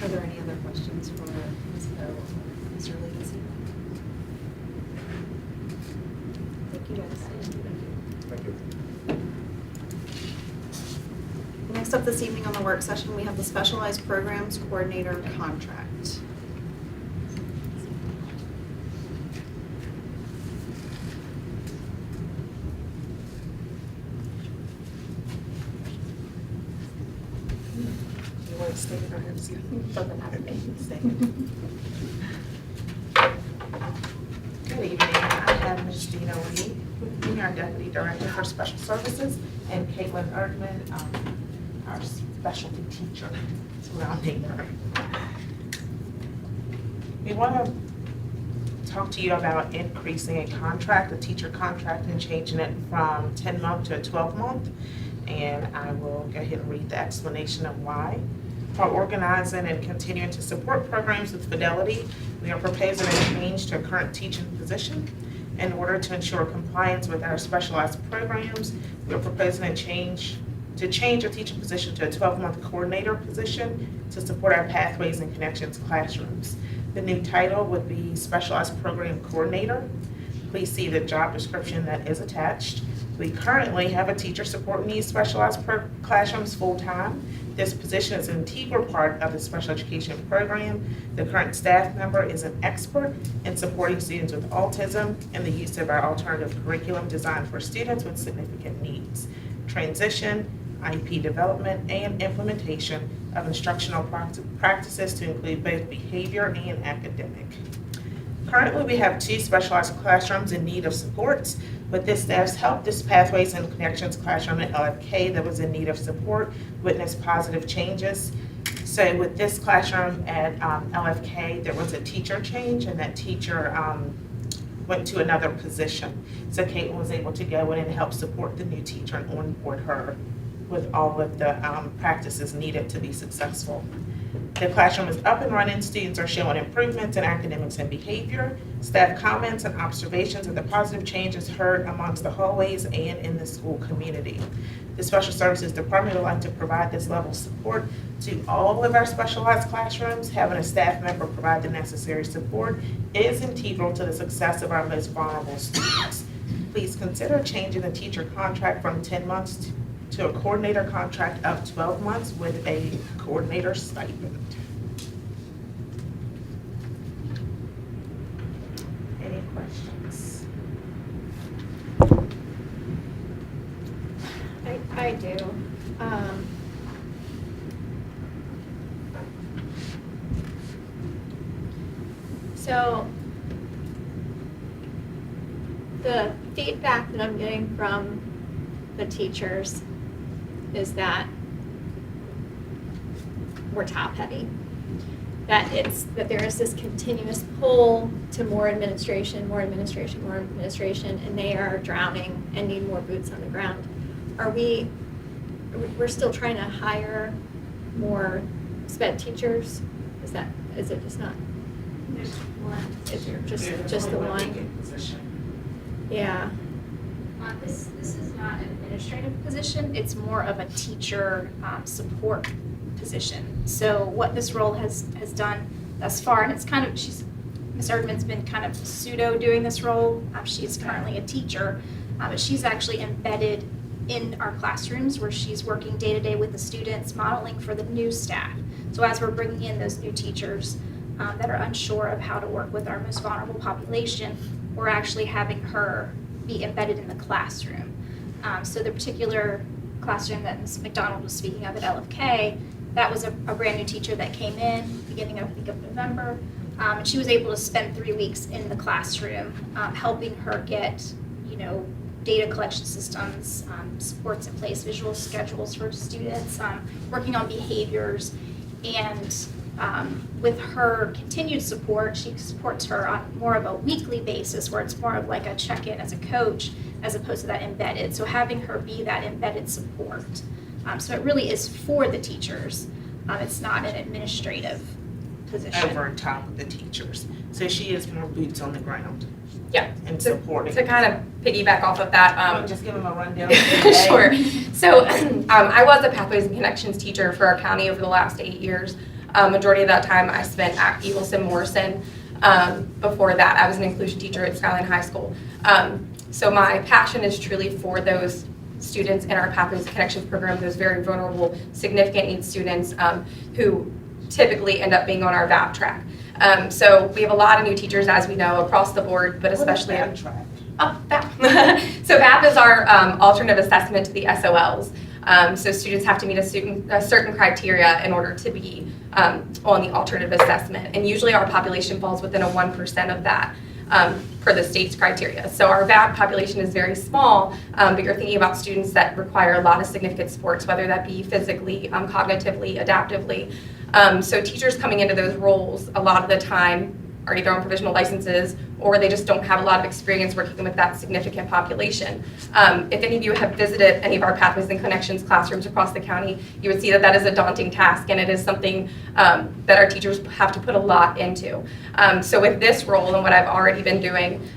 Are there any other questions for Ms. Poe or Mr. Legacy? Thank you guys. Thank you. Next up this evening on the work session, we have the Specialized Programs Coordinator contract. You want to stay or have a seat? Doesn't have to be. Stay. Good evening. I have Ms. Dina Lee with me, our Deputy Director for Special Services, and Caitlin Erdman, our specialty teacher. That's what I'll name her. We want to talk to you about increasing a contract, a teacher contract, and changing it from 10-month to a 12-month. And I will go ahead and read the explanation of why. For organizing and continuing to support programs with Fidelity, we are proposing a change to a current teaching position. In order to ensure compliance with our specialized programs, we are proposing a change a teaching position to a 12-month coordinator position to support our Pathways and Connections classrooms. The new title would be Specialized Program Coordinator. Please see the job description that is attached. We currently have a teacher supporting these specialized classrooms full-time. This position is an integral part of the special education program. The current staff member is an expert in supporting students with autism and the use of our alternative curriculum designed for students with significant needs. Transition IEP development and implementation of instructional practices to include both behavior and academic. Currently, we have 2 specialized classrooms in need of support. With this staff's help, this Pathways and Connections classroom at LFK that was in need of support witnessed positive changes. So with this classroom at LFK, there was a teacher change, and that teacher went to another position. So Caitlin was able to go in and help support the new teacher and onboard her with all of the practices needed to be successful. The classroom is up and running. Students are showing improvements in academics and behavior. Staff comments and observations of the positive changes heard amongst the hallways and in the school community. The Special Services Department would like to provide this level of support to all of our specialized classrooms. Having a staff member provide the necessary support is integral to the success of our most vulnerable students. Please consider changing the teacher contract from 10 months to a coordinator contract of 12 months with a coordinator stipend. Any questions? I do. So the feedback that I'm getting from the teachers is that we're top heavy. That there is this continuous pull to more administration, and they are drowning and need more boots on the ground. We're still trying to hire more sped teachers? Is it just not? There's one. Is there just the one? Position. Yeah. This is not an administrative position, it's more of a teacher support position. So what this role has done thus far, and it's kind of, Ms. Erdman's been kind of pseudo doing this role. She's currently a teacher, but she's actually embedded in our classrooms where she's working day to day with the students, modeling for the new staff. So as we're bringing in those new teachers that are unsure of how to work with our most vulnerable population, we're actually having her be embedded in the classroom. So the particular classroom that Ms. McDonald was speaking of at LFK, that was a brand new teacher that came in beginning of, I think, of November. And she was able to spend 3 weeks in the classroom helping her get, data collection systems, supports in place, visual schedules for students, working on behaviors. And with her continued support, she supports her on more of a weekly basis where it's more of like a check-in as a coach as opposed to that embedded. So having her be that embedded support. So it really is for the teachers. It's not an administrative position. Over top of the teachers. So she is more boots on the ground. Yeah. And supporting. To kind of piggyback off of that. Just give them a rundown. Sure. So I was a Pathways and Connections teacher for our county over the last 8 years. Majority of that time I spent at Eagleson Morrison. Before that, I was an inclusion teacher at Skyline High School. So my passion is truly for those students in our Pathways and Connections program, those very vulnerable, significant needs students who typically end up being on our VAP track. So we have a lot of new teachers, as we know, across the board, but especially VAP track? Oh, VAP. So VAP is our alternative assessment to the SOLs. So students have to meet a certain criteria in order to be on the alternative assessment. And usually our population falls within a 1% of that per the state's criteria. So our VAP population is very small, but you're thinking about students that require a lot of significant supports, whether that be physically, cognitively, adaptively. So teachers coming into those roles a lot of the time are either on provisional licenses or they just don't have a lot of experience working with that significant population. If any of you have visited any of our Pathways and Connections classrooms across the county, you would see that that is a daunting task, and it is something that our teachers have to put a lot into. So with this role and what I've already been doing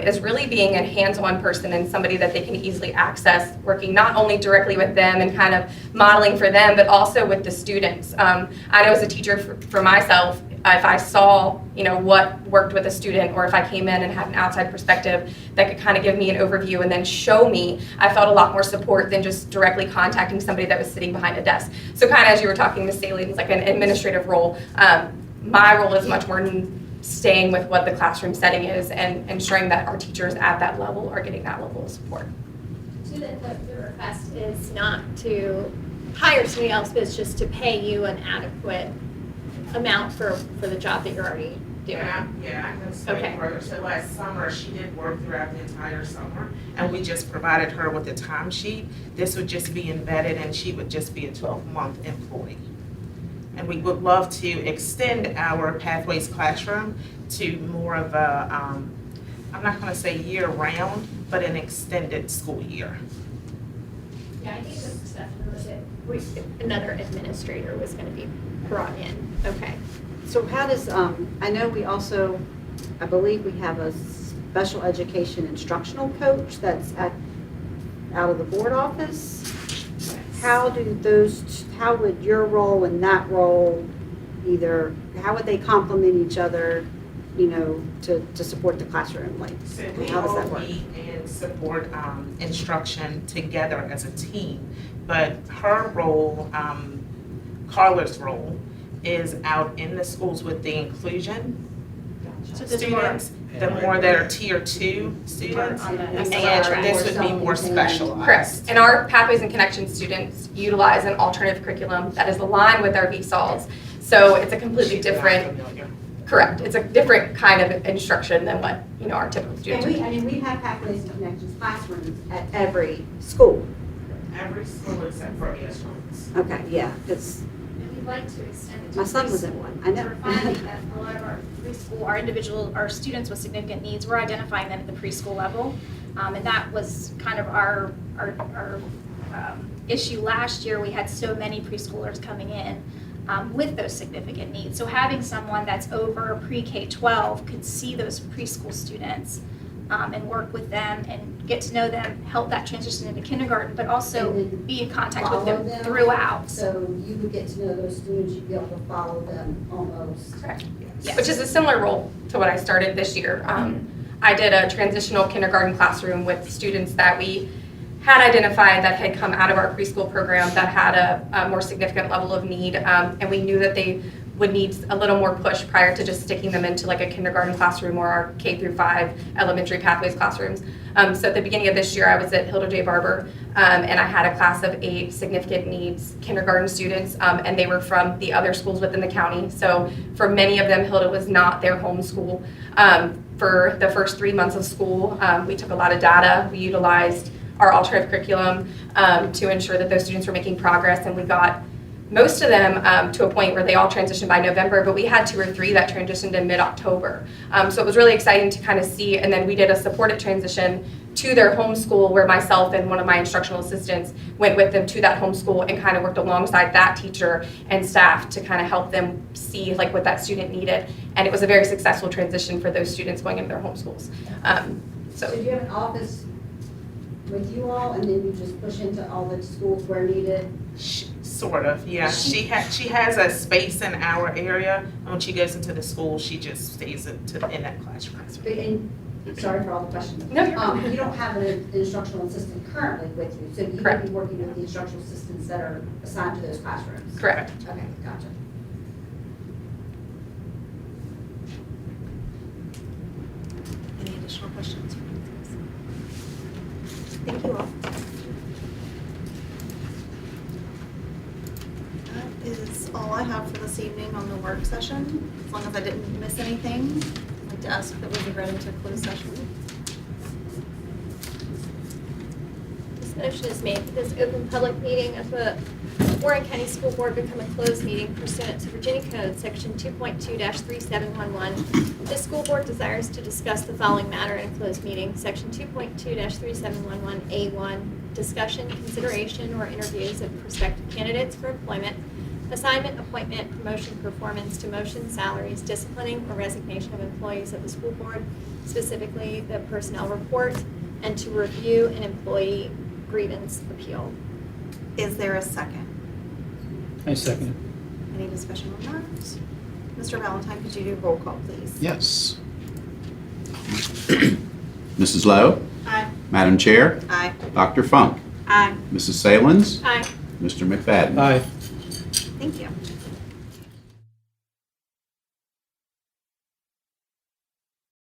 is really being a hands-on person and somebody that they can easily access, working not only directly with them and kind of modeling for them, but also with the students. I know as a teacher for myself, if I saw, what worked with a student, or if I came in and had an outside perspective that could kind of give me an overview and then show me, I felt a lot more support than just directly contacting somebody that was sitting behind a desk. So kind of as you were talking, Ms. Staley, it's like an administrative role. My role is much more staying with what the classroom setting is and ensuring that our teachers at that level are getting that level of support. The request is not to hire somebody else, but it's just to pay you an adequate amount for the job that you're already doing. Yeah, I can explain Okay. further. So last summer, she did work throughout the entire summer, and we just provided her with a timesheet. This would just be embedded, and she would just be a 12-month employee. And we would love to extend our Pathways Classroom to more of a, I'm not gonna say year-round, but an extended school year. Yeah, I think the assessment was that another administrator was gonna be brought in. Okay. So how does, I know we also, I believe we have a special education instructional coach that's out of the board office. How do how would your role and that role how would they complement each other, to support the classroom? Like, So we how does that all work? meet and support instruction together as a team. But her role, Carla's role, is out in the schools with the inclusion So there's more- students, the more that are tier 2 students. On the And SLR. this would be more specialized. Correct. And our Pathways and Connections students utilize an alternative curriculum that is aligned with our VSOLs. So it's a completely She's not different, familiar. correct, it's a different kind of instruction than what, our typical And students are. we have Pathways and Connections classrooms at every school. Every school except for ESLs. Okay, yeah, because And we'd like to extend it to my son was preschool. in one, I know. We're finding that a lot of our preschool, our students with significant needs, we're identifying them at the preschool level. And that was kind of our issue last year. We had so many preschoolers coming in with those significant needs. So having someone that's over pre-K-12 could see those preschool students and work with them and get to know them, help that transition into kindergarten, but also And then be in contact with follow them throughout. So you would get to know those students, you'd be able to follow them almost. Correct. Yes. Which is a similar role to what I started this year. I did a transitional kindergarten classroom with students that we had identified that had come out of our preschool program that had a more significant level of need. And we knew that they would need a little more push prior to just sticking them into like a kindergarten classroom or our K-5 elementary pathways classrooms. So at the beginning of this year, I was at Hilda J. Barber, and I had a class of 8 significant needs kindergarten students, and they were from the other schools within the county. So for many of them, Hilda was not their home school. For the first 3 months of school, we took a lot of data. We utilized our alternative curriculum to ensure that those students were making progress, and we got most of them to a point where they all transitioned by November, but we had 2 or 3 that transitioned in mid-October. So it was really exciting to kind of see, and then we did a supported transition to their home school where myself and one of my instructional assistants went with them to that home school and kind of worked alongside that teacher and staff to kind of help them see like what that student needed. And it was a very successful transition for those students going into their home schools. So do you have an office with you all, and then you just push into all the schools where needed? Sort of, yeah. She has a space in our area, and when she goes into the school, she just stays in that classroom. And, sorry for all the questions. No, you're fine. You don't have an instructional assistant currently with you, so you would Correct. be working with the instructional assistants that are assigned to those classrooms? Correct. Okay, gotcha. Any additional questions? Thank you all. That is all I have for this evening on the work session. As long as I didn't miss anything, I'd like to ask that we be ready to close session. This motion is made that this open public meeting of the Warren County School Board become a closed meeting pursuant to Virginia Code, Section 2.2-3711. The school board desires to discuss the following matter in a closed meeting, Section 2.2-3711A1, discussion, consideration, or interviews of prospective candidates for employment, assignment, appointment, promotion, performance, demotion, salaries, disciplining, or resignation of employees of the school board, specifically the personnel report, and to review an employee grievance appeal. Is there a second? I second it. Any discussion on that? Mr. Valentine, could you do roll call, please? Yes. Mrs. Lowe? Aye. Madam Chair? Aye. Dr. Funk? Aye. Mrs. Salins? Aye. Mr. McFadden? Aye. Thank you.